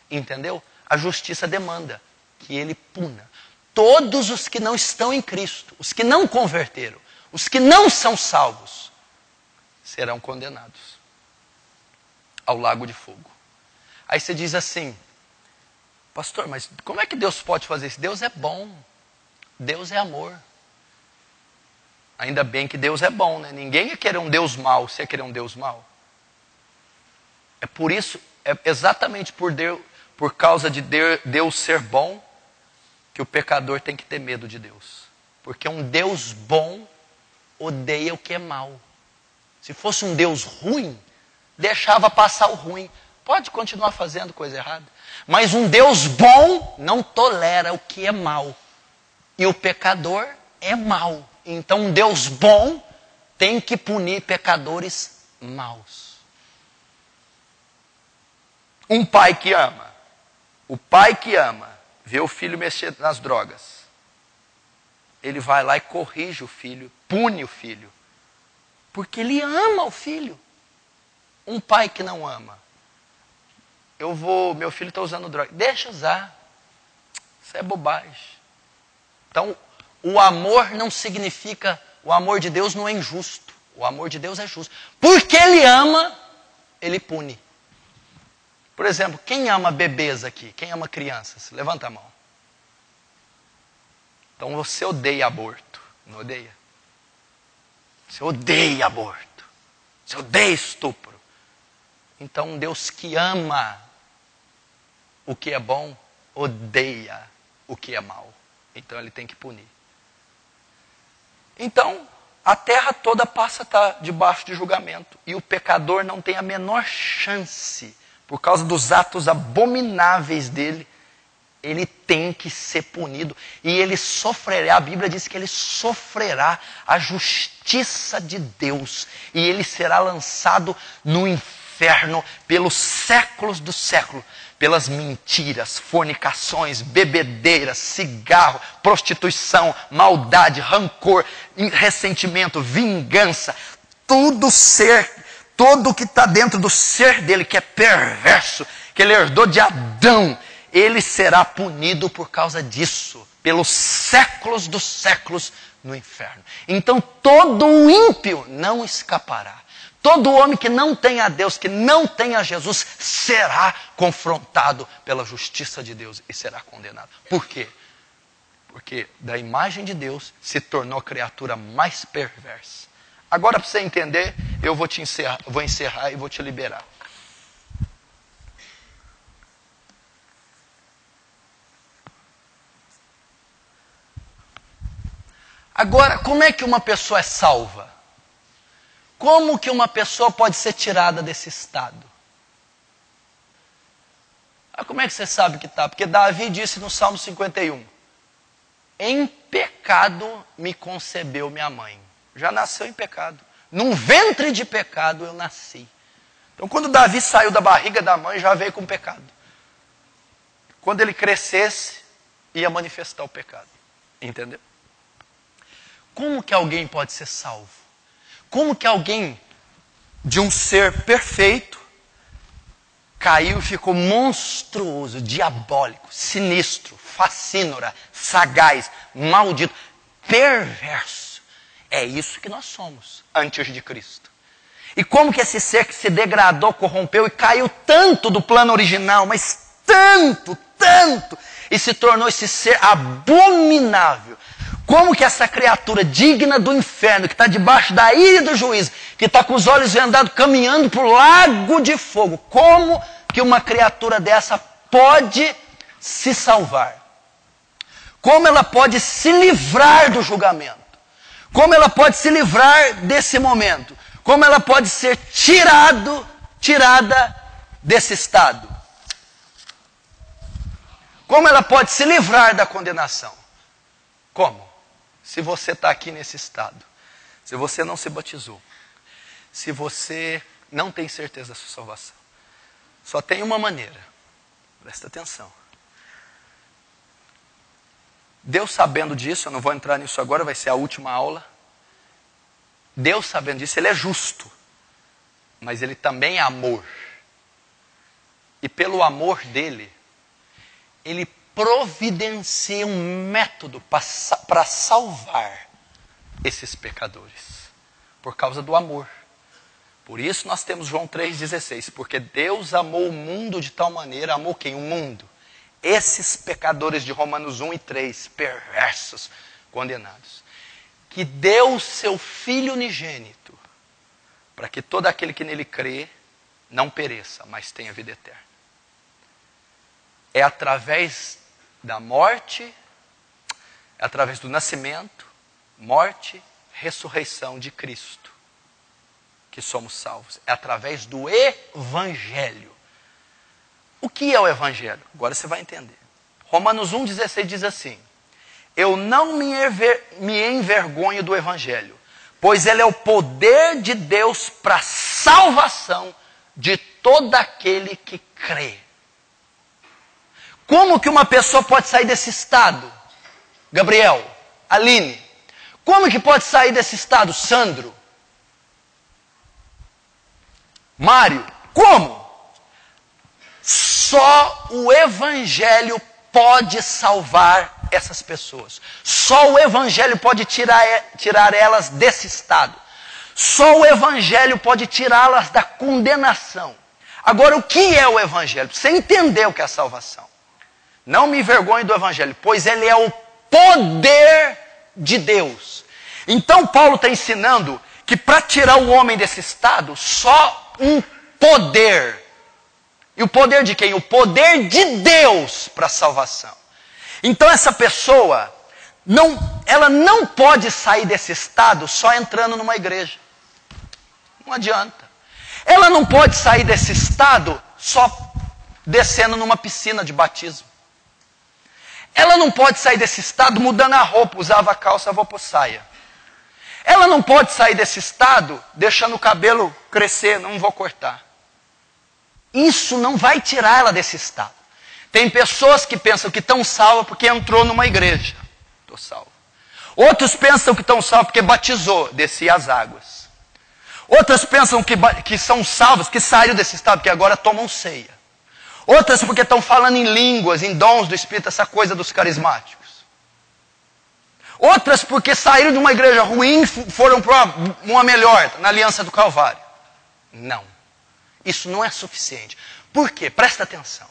Entendeu? A justiça demanda que Ele puna todos os que não estão em Cristo, os que não converteram, os que não são salvos, serão condenados ao lago de fogo. Aí você diz assim, pastor, mas como é que Deus pode fazer isso? Deus é bom, Deus é amor. Ainda bem que Deus é bom, né? Ninguém ia querer um Deus mau, você ia querer um Deus mau. É por isso, é exatamente por causa de Deus ser bom, que o pecador tem que ter medo de Deus. Porque um Deus bom odeia o que é mau. Se fosse um Deus ruim, deixava passar o ruim. Pode continuar fazendo coisa errada. Mas um Deus bom não tolera o que é mau. E o pecador é mau. Então um Deus bom tem que punir pecadores maus. Um pai que ama. O pai que ama, vê o filho mexer nas drogas. Ele vai lá e corrige o filho, pune o filho. Porque ele ama o filho. Um pai que não ama. Meu filho está usando droga. Deixa usar. Isso é bobagem. Então, o amor não significa, o amor de Deus não é injusto. O amor de Deus é justo. Porque Ele ama, Ele pune. Por exemplo, quem ama bebês aqui? Quem ama crianças? Levanta a mão. Então você odeia aborto. Não odeia? Você odeia aborto. Você odeia estupro. Então um Deus que ama o que é bom, odeia o que é mal. Então Ele tem que punir. Então, a terra toda passa a estar debaixo de julgamento. E o pecador não tem a menor chance, por causa dos atos abomináveis dele, ele tem que ser punido. E ele sofrerá, a Bíblia diz que ele sofrerá a justiça de Deus. E ele será lançado no inferno pelos séculos dos séculos. Pelas mentiras, fornicações, bebedeiras, cigarro, prostituição, maldade, rancor, ressentimento, vingança. Tudo que está dentro do ser dele, que é perverso, que ele herdou de Adão, ele será punido por causa disso, pelos séculos dos séculos no inferno. Então todo o ímpio não escapará. Todo homem que não tem a Deus, que não tem a Jesus, será confrontado pela justiça de Deus e será condenado. Por quê? Porque da imagem de Deus se tornou a criatura mais perversa. Agora, para você entender, eu vou encerrar e vou te liberar. Agora, como é que uma pessoa é salva? Como que uma pessoa pode ser tirada desse estado? Como é que você sabe que está? Porque Davi disse no Salmo 51, em pecado me concebeu minha mãe. Já nasceu em pecado. Num ventre de pecado eu nasci. Então quando Davi saiu da barriga da mãe, já veio com pecado. Quando ele crescesse, ia manifestar o pecado. Entendeu? Como que alguém pode ser salvo? Como que alguém de um ser perfeito caiu e ficou monstruoso, diabólico, sinistro, facínora, sagaz, maldito, perverso? É isso que nós somos antes de Cristo. E como que esse ser que se degradou, corrompeu e caiu tanto do plano original, mas tanto, e se tornou esse ser abominável? Como que essa criatura digna do inferno, que está debaixo da ira do juízo, que está com os olhos vendados, caminhando para o lago de fogo, como que uma criatura dessa pode se salvar? Como ela pode se livrar do julgamento? Como ela pode se livrar desse momento? Como ela pode ser tirada desse estado? Como ela pode se livrar da condenação? Como? Se você está aqui nesse estado, se você não se batizou, se você não tem certeza da sua salvação, só tem uma maneira, presta atenção. Deus sabendo disso, eu não vou entrar nisso agora, vai ser a última aula. Deus sabendo disso, Ele é justo, mas Ele também é amor. E pelo amor dEle, Ele providencia um método para salvar esses pecadores, por causa do amor. Por isso nós temos João 3,16, porque Deus amou o mundo de tal maneira, amou quem? O mundo. Esses pecadores de Romanos 1 e 3, perversos, condenados, que deu seu Filho unigênito, para que todo aquele que nele crê, não pereça, mas tenha vida eterna. É através da morte, é através do nascimento, morte, ressurreição de Cristo, que somos salvos. É através do Evangelho. O que é o Evangelho? Agora você vai entender. Romanos 1,16 diz assim: eu não me envergonho do Evangelho, pois ele é o poder de Deus para a salvação de todo aquele que crê. Como que uma pessoa pode sair desse estado? Gabriel, Aline, como que pode sair desse estado? Sandro, Mário, como? Só o Evangelho pode salvar essas pessoas. Só o Evangelho pode tirar elas desse estado. Só o Evangelho pode tirá-las da condenação. Agora, o que é o Evangelho? Você entendeu o que é a salvação. Não me envergonhe do Evangelho, pois ele é o poder de Deus. Então Paulo está ensinando que para tirar o homem desse estado, só um poder. E o poder de quem? O poder de Deus para a salvação. Então essa pessoa, ela não pode sair desse estado só entrando numa igreja. Não adianta. Ela não pode sair desse estado só descendo numa piscina de batismo. Ela não pode sair desse estado mudando a roupa, usava calça, vou pôr saia. Ela não pode sair desse estado deixando o cabelo crescer, não vou cortar. Isso não vai tirar ela desse estado. Tem pessoas que pensam que estão salvas porque entrou numa igreja. Estou salvo. Outros pensam que estão salvos porque batizou, descia as águas. Outras pensam que são salvos, que saíram desse estado, que agora tomam ceia. Outras porque estão falando em línguas, em dons do Espírito, essa coisa dos carismáticos. Outras porque saíram de uma igreja ruim e foram para uma melhor, na Aliança do Calvário. Não. Isso não é suficiente. Por quê? Presta atenção.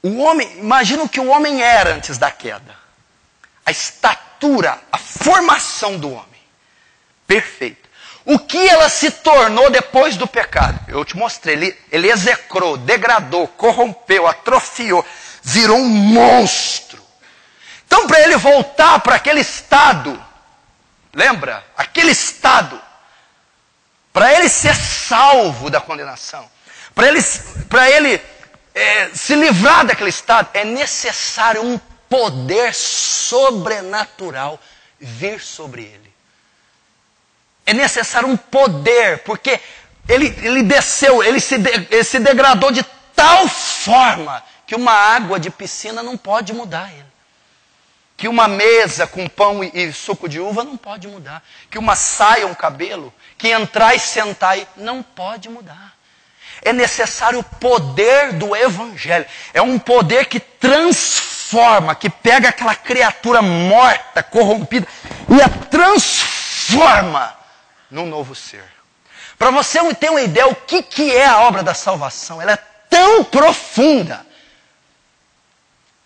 Imagina o que o homem era antes da queda. A estatura, a formação do homem. Perfeito. O que ela se tornou depois do pecado? Eu te mostrei. Ele execrou, degradou, corrompeu, atrofiou, virou um monstro. Então condição para ele voltar para aquele estado, lembra? Aquele estado, para ele ser salvo da condenação, para ele se livrar daquele estado, é necessário um poder sobrenatural vir sobre ele. É necessário um poder, porque ele desceu, ele se degradou de tal forma que uma água de piscina não pode mudar ele. Que uma mesa com pão e suco de uva não pode mudar. Que uma saia, um cabelo, que entrar e sentar aí, não pode mudar. É necessário o poder do Evangelho. É um poder que transforma, que pega aquela criatura morta, corrompida, e a transforma num novo ser. Para você ter uma ideia, o que é a obra da salvação? Ela é tão profunda.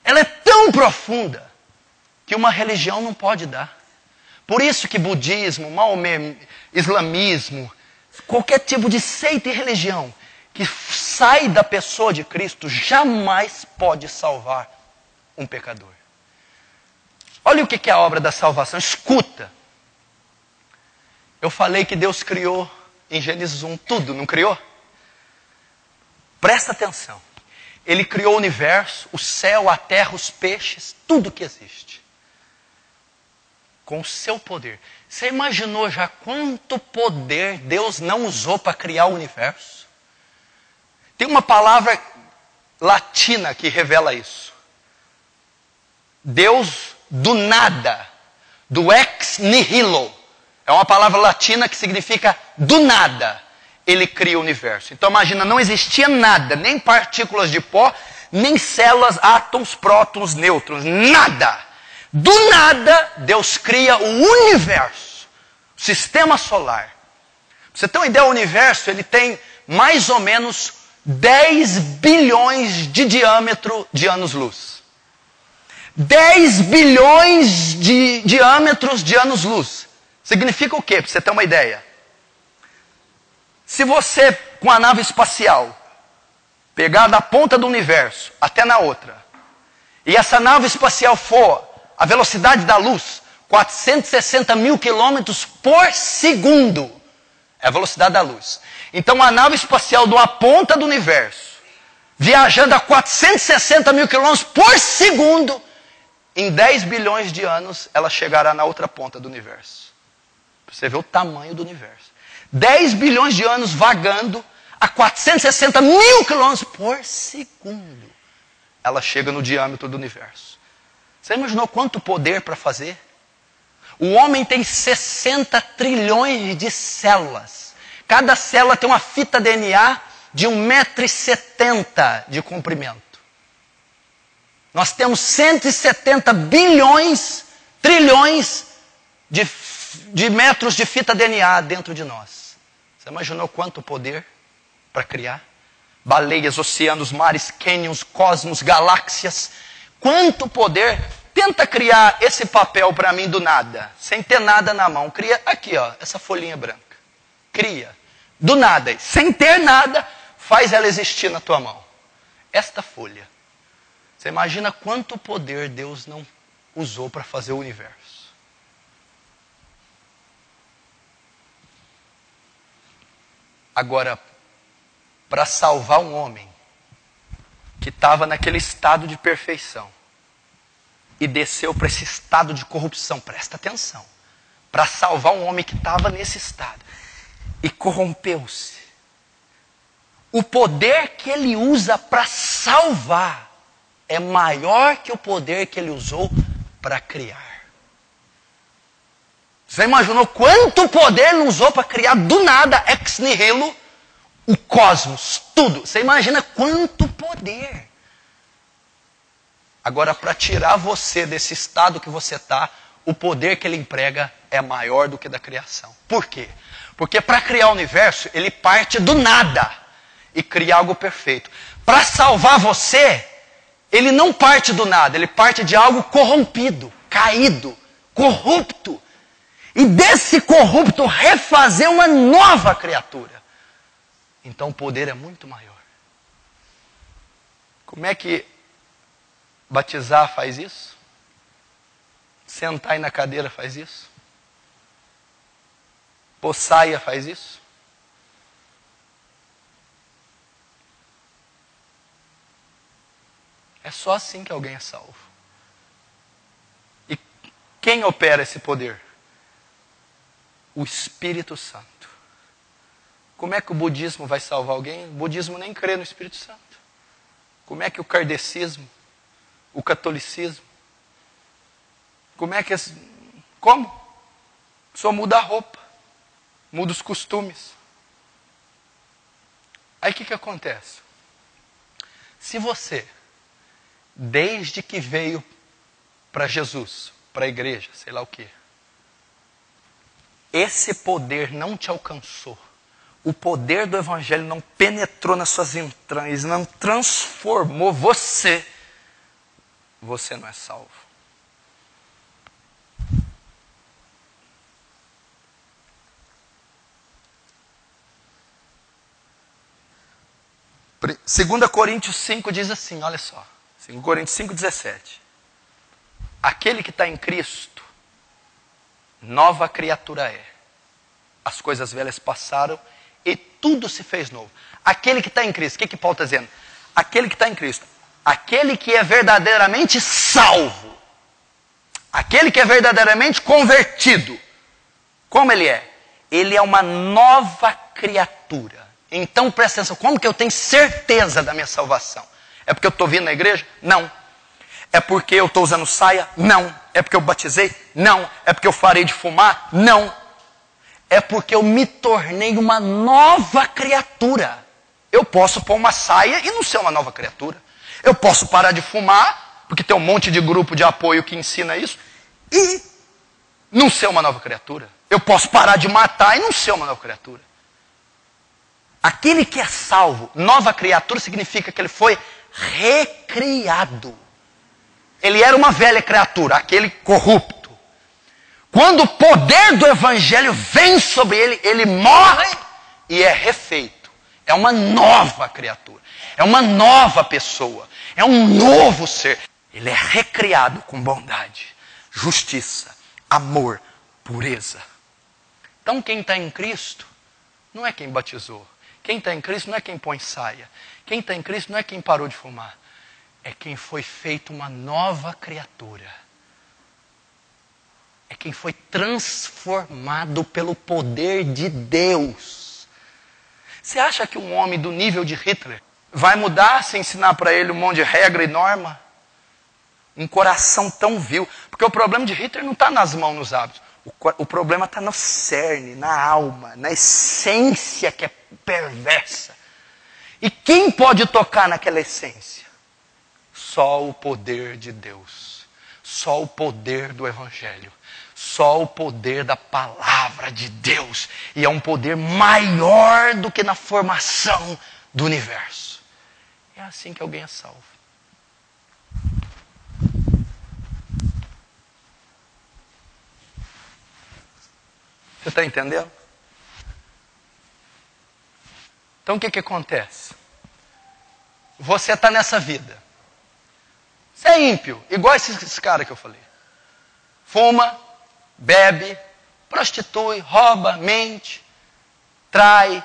Ela é tão profunda que uma religião não pode dar. Por isso que budismo, Maomé, islamismo, qualquer tipo de seita e religião que sai da pessoa de Cristo jamais pode salvar um pecador. Olha o que é a obra da salvação. Escuta. Eu falei que Deus criou em Gênesis 1 tudo, não criou? Presta atenção. Ele criou o universo, o céu, a terra, os peixes, tudo que existe. Com o seu poder. Você imaginou já quanto poder Deus não usou para criar o universo? Tem uma palavra latina que revela isso. Deus do nada, do ex nihilo. É uma palavra latina que significa do nada. Ele cria o universo. Então imagina, não existia nada, nem partículas de pó, nem células, átomos, prótons, nêutrons, nada. Do nada, Deus cria o universo, o sistema solar. Pra você ter uma ideia, o universo ele tem mais ou menos 10 bilhões de diâmetro de anos-luz. 10 bilhões de diâmetros de anos-luz. Significa o quê? Para você ter uma ideia. Se você, com a nave espacial, pegar da ponta do universo até na outra, e essa nave espacial for a velocidade da luz, 460 mil quilômetros por segundo, é a velocidade da luz. Então a nave espacial de uma ponta do universo, viajando a 460 mil quilômetros por segundo, em 10 bilhões de anos, ela chegará na outra ponta do universo. Você vê o tamanho do universo. 10 bilhões de anos vagando a 460 mil quilômetros por segundo. Ela chega no diâmetro do universo. Você imaginou quanto poder para fazer? O homem tem 60 trilhões de células. Cada célula tem uma fita DNA de 1,70 m de comprimento. Nós temos 170 bilhões, trilhões de metros de fita DNA dentro de nós. Você imaginou quanto poder para criar? Baleias, oceanos, mares, cânions, cosmos, galáxias. Quanto poder. Tenta criar esse papel para mim do nada, sem ter nada na mão. Cria aqui, ó, essa folhinha branca. Cria. Do nada, sem ter nada, faz ela existir na tua mão. Esta folha. Você imagina quanto poder Deus não usou para fazer o universo. Agora, para salvar um homem que estava naquele estado de perfeição e desceu para esse estado de corrupção, presta atenção, para salvar um homem que estava nesse estado e corrompeu-se, o poder que ele usa para salvar é maior que o poder que ele usou para criar. Você imaginou quanto poder ele usou para criar do nada, ex nihilo, o cosmos, tudo. Você imagina quanto poder. Agora, para tirar você desse estado que você está, o poder que ele emprega é maior do que da criação. Por quê? Porque para criar o universo, ele parte do nada e cria algo perfeito. Para salvar você, ele não parte do nada, ele parte de algo corrompido, caído, corrupto. E desse corrupto refazer uma nova criatura. Então o poder é muito maior. Como é que batizar faz isso? Sentar aí na cadeira faz isso? Pôr saia faz isso? É só assim que alguém é salvo. E quem opera esse poder? O Espírito Santo. Como é que o budismo vai salvar alguém? O budismo nem crê no Espírito Santo. Como é que o kardecismo, o catolicismo, como? Só muda a roupa, muda os costumes. Aí o que acontece? Se você, desde que veio para Jesus, para a igreja, sei lá o quê, esse poder não te alcançou, o poder do Evangelho não penetrou nas suas entranhas, não transformou você, você não é salvo. Segunda Coríntios 5 diz assim, olha só. 2 Coríntios 5,17. Aquele que está em Cristo, nova criatura é. As coisas velhas passaram e tudo se fez novo. Aquele que está em Cristo, o que Paulo está dizendo? Aquele que está em Cristo, aquele que é verdadeiramente salvo, aquele que é verdadeiramente convertido, como ele é? Ele é uma nova criatura. Então presta atenção, como que eu tenho certeza da minha salvação? É porque eu estou vindo na igreja? Não. É porque eu estou usando saia? Não. É porque eu batizei? Não. É porque eu parei de fumar? Não. É porque eu me tornei uma nova criatura. Eu posso pôr uma saia e não ser uma nova criatura. Eu posso parar de fumar, porque tem um monte de grupo de apoio que ensina isso, e não ser uma nova criatura. Eu posso parar de matar e não ser uma nova criatura. Aquele que é salvo, nova criatura, significa que ele foi recriado. Ele era uma velha criatura, aquele corrupto. Quando o poder do Evangelho vem sobre ele, ele morre e é refeito. É uma nova criatura. É uma nova pessoa. É um novo ser. Ele é recriado com bondade, justiça, amor, pureza. Então quem está em Cristo não é quem batizou. Quem está em Cristo não é quem põe saia. Quem está em Cristo não é quem parou de fumar. É quem foi feito uma nova criatura. É quem foi transformado pelo poder de Deus. Você acha que um homem do nível de Hitler vai mudar se ensinar para ele um monte de regra e norma? Um coração tão vil. Porque o problema de Hitler não está nas mãos, nos hábitos. O problema está no cerne, na alma, na essência que é perversa. E quem pode tocar naquela essência? Só o poder de Deus. Só o poder do Evangelho. Só o poder da palavra de Deus. E é um poder maior do que na formação do universo. É assim que alguém é salvo. Você está entendendo? Então o que acontece? Você está nessa vida. Você é ímpio, igual esse cara que eu falei. Fuma, bebe, prostitui, rouba, mente, trai,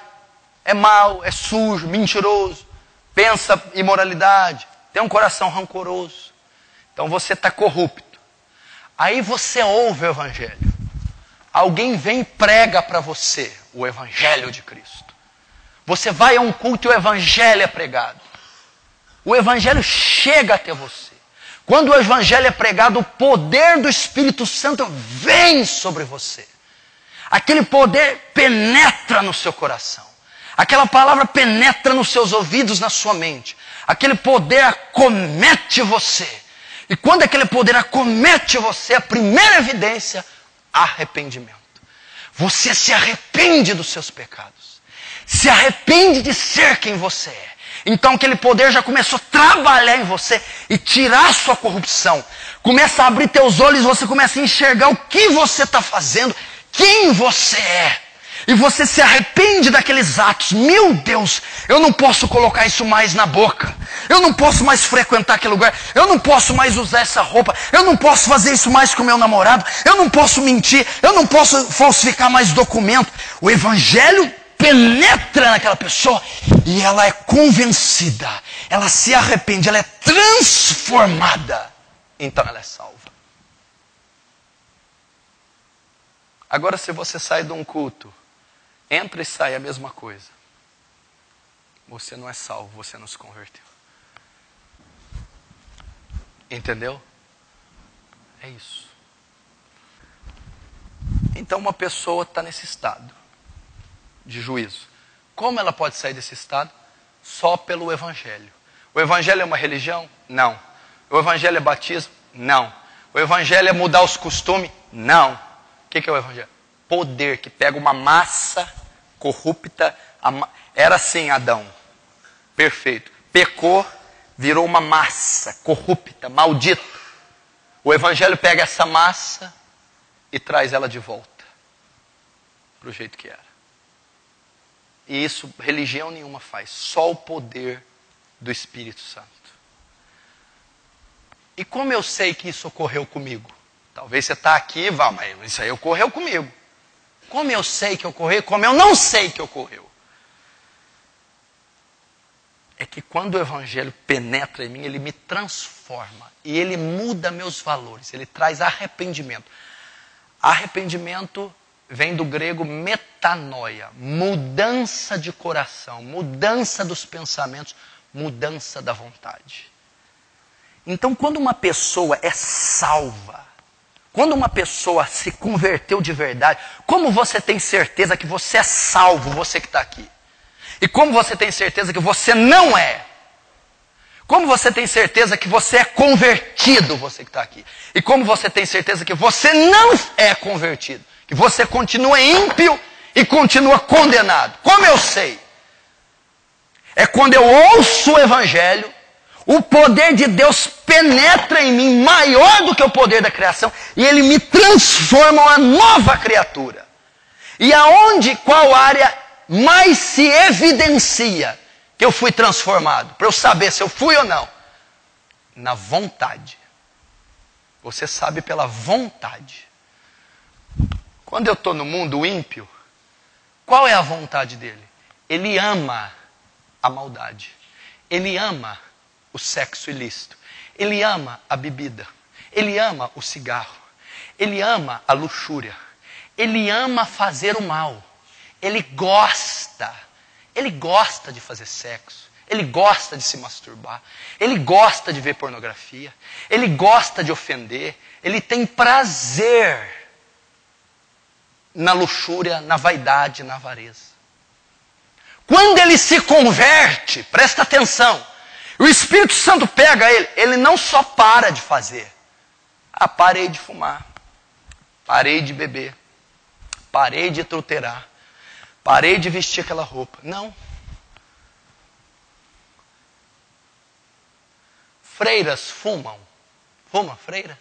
é mau, é sujo, mentiroso, pensa imoralidade, tem um coração rancoroso. Então você está corrupto. Aí você ouve o Evangelho. Alguém vem e prega para você o Evangelho de Cristo. Você vai a um culto e o Evangelho é pregado. O Evangelho chega até você. Quando o Evangelho é pregado, o poder do Espírito Santo vem sobre você. Aquele poder penetra no seu coração. Aquela palavra penetra nos seus ouvidos, na sua mente. Aquele poder acomete você. E quando aquele poder acomete você, a primeira evidência, arrependimento. Você se arrepende dos seus pecados. Se arrepende de ser quem você é. Então aquele poder já começou a trabalhar em você e tirar a sua corrupção. Começa a abrir teus olhos e você começa a enxergar o que você está fazendo, quem você é. E você se arrepende daqueles atos. Meu Deus, eu não posso colocar isso mais na boca. Eu não posso mais frequentar aquele lugar. Eu não posso mais usar essa roupa. Eu não posso fazer isso mais com meu namorado. Eu não posso mentir. Eu não posso falsificar mais documento. O evangelho penetra naquela pessoa e ela é convencida. Ela se arrepende. Ela é transformada. Então ela é salva. Agora, se você sai de um culto, entra e sai a mesma coisa, você não é salvo, você não se converteu. Entendeu? É isso. Então uma pessoa está nesse estado de juízo. Como ela pode sair desse estado? Só pelo evangelho. O evangelho é uma religião? Não. O evangelho é batismo? Não. O evangelho é mudar os costumes? Não. O que é o evangelho? Poder que pega uma massa corrupta. Era assim Adão. Perfeito. Pecou, virou uma massa corrupta, maldita. O evangelho pega essa massa e traz ela de volta para o jeito que era. E isso religião nenhuma faz. Só o poder do Espírito Santo. E como eu sei que isso ocorreu comigo? Talvez você está aqui e vá, mas isso aí ocorreu comigo. Como eu sei que ocorreu, como eu não sei que ocorreu. É que quando o evangelho penetra em mim, ele me transforma. E ele muda meus valores. Ele traz arrependimento. Arrependimento vem do grego metanoia. Mudança de coração. Mudança dos pensamentos. Mudança da vontade. Então, quando uma pessoa é salva, quando uma pessoa se converteu de verdade, como você tem certeza que você é salvo, você que está aqui? E como você tem certeza que você não é? Como você tem certeza que você é convertido, você que está aqui? E como você tem certeza que você não é convertido? Que você continua ímpio e continua condenado? Como eu sei? É quando eu ouço o evangelho, o poder de Deus penetra em mim maior do que o poder da criação e ele me transforma uma nova criatura. E aonde, qual área mais se evidencia que eu fui transformado? Para eu saber se eu fui ou não. Na vontade. Você sabe pela vontade. Quando eu estou no mundo ímpio, qual é a vontade dele? Ele ama a maldade. Ele ama o sexo ilícito. Ele ama a bebida. Ele ama o cigarro. Ele ama a luxúria. Ele ama fazer o mal. Ele gosta de fazer sexo. Ele gosta de se masturbar. Ele gosta de ver pornografia. Ele gosta de ofender. Ele tem prazer na luxúria, na vaidade, na avareza. Quando ele se converte, presta atenção, o Espírito Santo pega ele, ele não só para de fazer. Ah, parei de fumar, parei de beber, parei de adulterar, parei de vestir aquela roupa. Não. Freiras fumam? Fuma freira?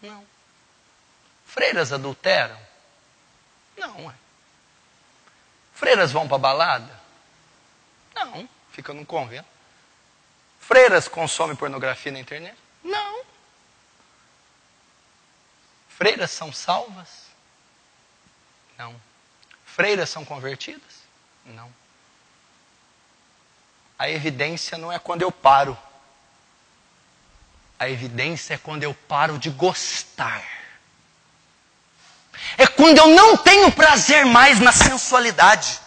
Não. Freiras adulteram? Não. Freiras vão para balada? Não. Fica num convento. Freiras consomem pornografia na internet? Não. Freiras são salvas? Não. Freiras são convertidas? Não. A evidência não é quando eu paro. A evidência é quando eu paro de gostar. É quando eu não tenho prazer mais na sensualidade.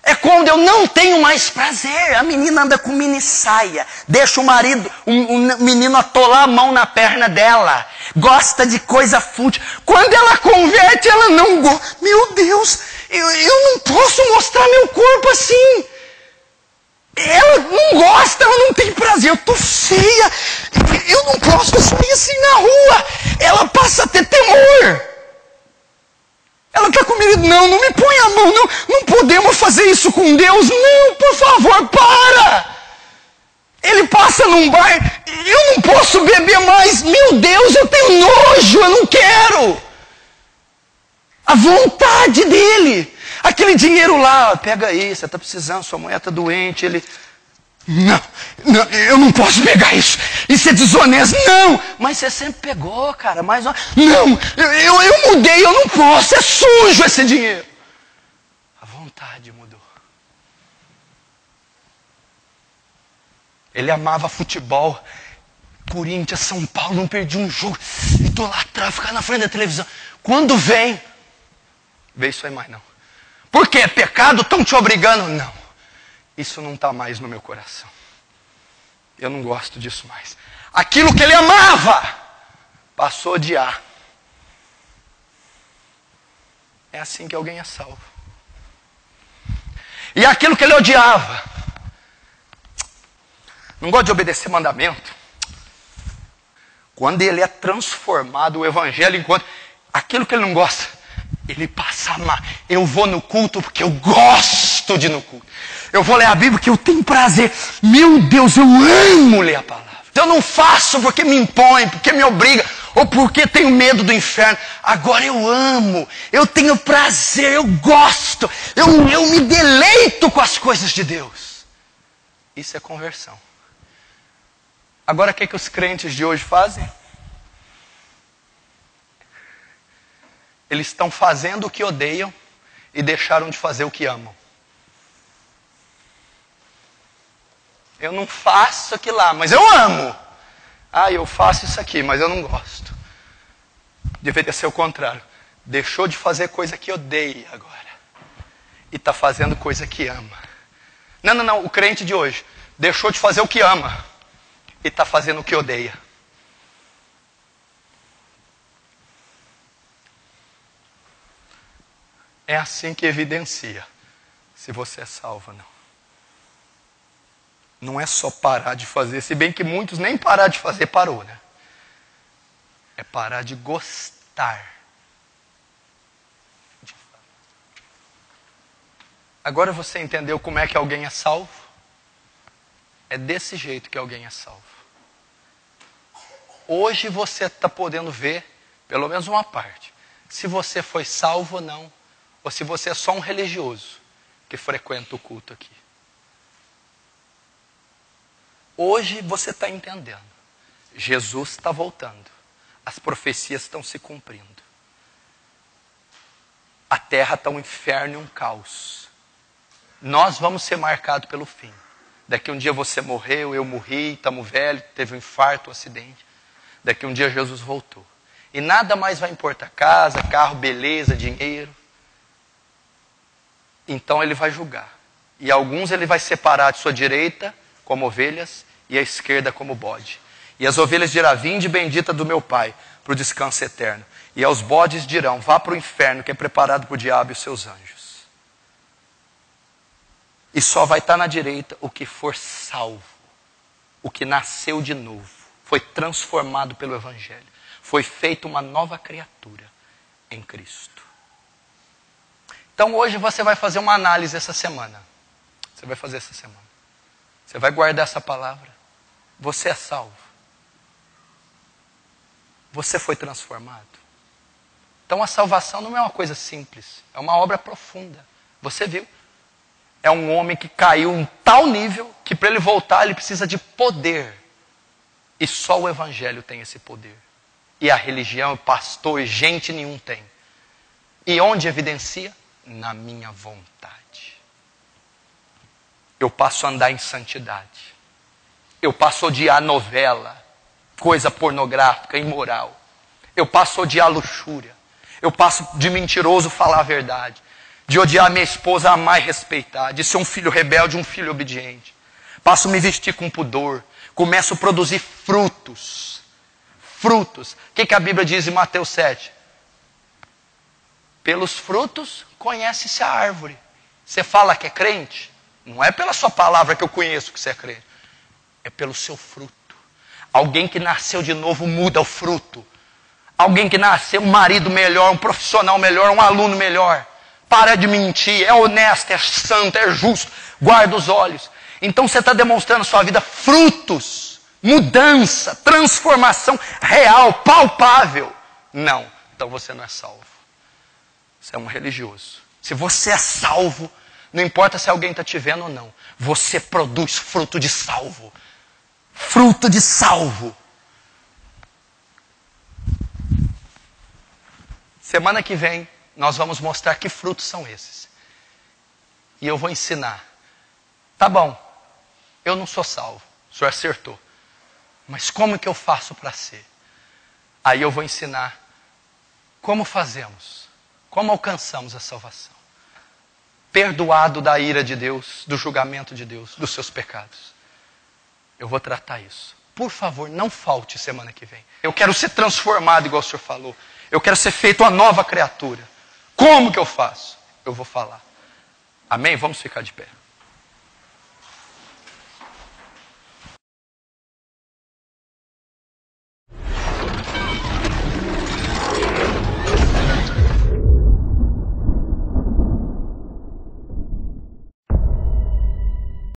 É quando eu não tenho mais prazer. A menina anda com mini saia. Deixa o marido, o menino atolar a mão na perna dela. Gosta de coisa fútil. Quando ela converte, ela não gosta. Meu Deus, eu não posso mostrar meu corpo assim. Ela não gosta, ela não tem prazer. Eu estou feia. Eu não posso sair assim na rua. Ela passa a ter temor. Ela está comigo. Não me põe a mão. Não podemos fazer isso com Deus. Não, por favor, para. Ele passa num bar. Eu não posso beber mais. Meu Deus, eu tenho nojo. Eu não quero. A vontade dele. Aquele dinheiro lá, pega aí, você está precisando, sua mulher está doente. Ele, não, eu não posso pegar isso. Isso é desonesto. Não, mas você sempre pegou, cara. Mas não, eu mudei, eu não posso. É sujo esse dinheiro. A vontade mudou. Ele amava futebol. Corinthians, São Paulo, não perdi um jogo. Idolatrar, ficar na frente da televisão. Quando vê isso aí mais não. Por quê? É pecado? Estão te obrigando? Não. Isso não está mais no meu coração. Eu não gosto disso mais. Aquilo que ele amava, passou a odiar. É assim que alguém é salvo. E aquilo que ele odiava, não gosta de obedecer mandamento. Quando ele é transformado, o evangelho encontra aquilo que ele não gosta, ele passa a amar. Eu vou no culto porque eu gosto de ir no culto. Eu vou ler a Bíblia porque eu tenho prazer. Meu Deus, eu amo ler a palavra. Eu não faço porque me impõe, porque me obriga, ou porque tenho medo do inferno. Agora eu amo, eu tenho prazer, eu gosto, eu me deleito com as coisas de Deus. Isso é conversão. Agora o que os crentes de hoje fazem? Eles estão fazendo o que odeiam e deixaram de fazer o que amam. Eu não faço aquilo lá, mas eu amo. Ah, eu faço isso aqui, mas eu não gosto. Deveria ser o contrário. Deixou de fazer coisa que odeia agora. E está fazendo coisa que ama. Não. O crente de hoje deixou de fazer o que ama. E está fazendo o que odeia. É assim que evidencia se você é salvo ou não. Não é só parar de fazer, se bem que muitos nem parar de fazer parou, né? É parar de gostar. Agora você entendeu como é que alguém é salvo? É desse jeito que alguém é salvo. Hoje você está podendo ver, pelo menos uma parte, se você foi salvo ou não, ou se você é só um religioso que frequenta o culto aqui. Hoje você está entendendo. Jesus está voltando. As profecias estão se cumprindo. A terra está um inferno e um caos. Nós vamos ser marcados pelo fim. Daqui um dia você morreu, eu morri, estamos velhos, teve um infarto, um acidente. Daqui um dia Jesus voltou. E nada mais vai importar. Casa, carro, beleza, dinheiro. Então ele vai julgar. E alguns ele vai separar de sua direita como ovelhas e à esquerda como bode. E as ovelhas dirão, vinde bendita do meu Pai, para o descanso eterno. E aos bodes dirão, vá para o inferno que é preparado para o diabo e os seus anjos. E só vai estar na direita o que for salvo, o que nasceu de novo, foi transformado pelo Evangelho, foi feito uma nova criatura em Cristo. Então hoje você vai fazer uma análise essa semana. Você vai fazer essa semana. Você vai guardar essa palavra. Você é salvo. Você foi transformado. Então a salvação não é uma coisa simples, é uma obra profunda. Você viu? É um homem que caiu em tal nível que para ele voltar ele precisa de poder. E só o Evangelho tem esse poder. E a religião, o pastor, gente nenhum tem. E onde evidencia? Na minha vontade. Eu passo a andar em santidade. Eu passo a odiar novela, coisa pornográfica, imoral. Eu passo a odiar luxúria. Eu passo de mentiroso falar a verdade. De odiar minha esposa, amar e respeitar. De ser um filho rebelde, um filho obediente. Passo a me vestir com pudor. Começo a produzir frutos. Frutos. O que a Bíblia diz em Mateus 7? Pelos frutos conhece-se a árvore. Você fala que é crente? Não é pela sua palavra que eu conheço que você é crente. É pelo seu fruto. Alguém que nasceu de novo muda o fruto. Alguém que nasceu um marido melhor, um profissional melhor, um aluno melhor. Para de mentir, é honesto, é santo, é justo. Guarda os olhos. Então você está demonstrando na sua vida frutos, mudança, transformação real, palpável. Não, então você não é salvo. Você é um religioso. Se você é salvo, não importa se alguém está te vendo ou não, você produz fruto de salvo. Fruto de salvo. Semana que vem, nós vamos mostrar que frutos são esses. E eu vou ensinar. Tá bom, eu não sou salvo, o senhor acertou. Mas como que eu faço para ser? Aí eu vou ensinar como fazemos, como alcançamos a salvação. Perdoado da ira de Deus, do julgamento de Deus, dos seus pecados. Eu vou tratar isso. Por favor, não falte semana que vem. Eu quero ser transformado, igual o senhor falou. Eu quero ser feito uma nova criatura. Como que eu faço? Eu vou falar. Amém? Vamos ficar de pé.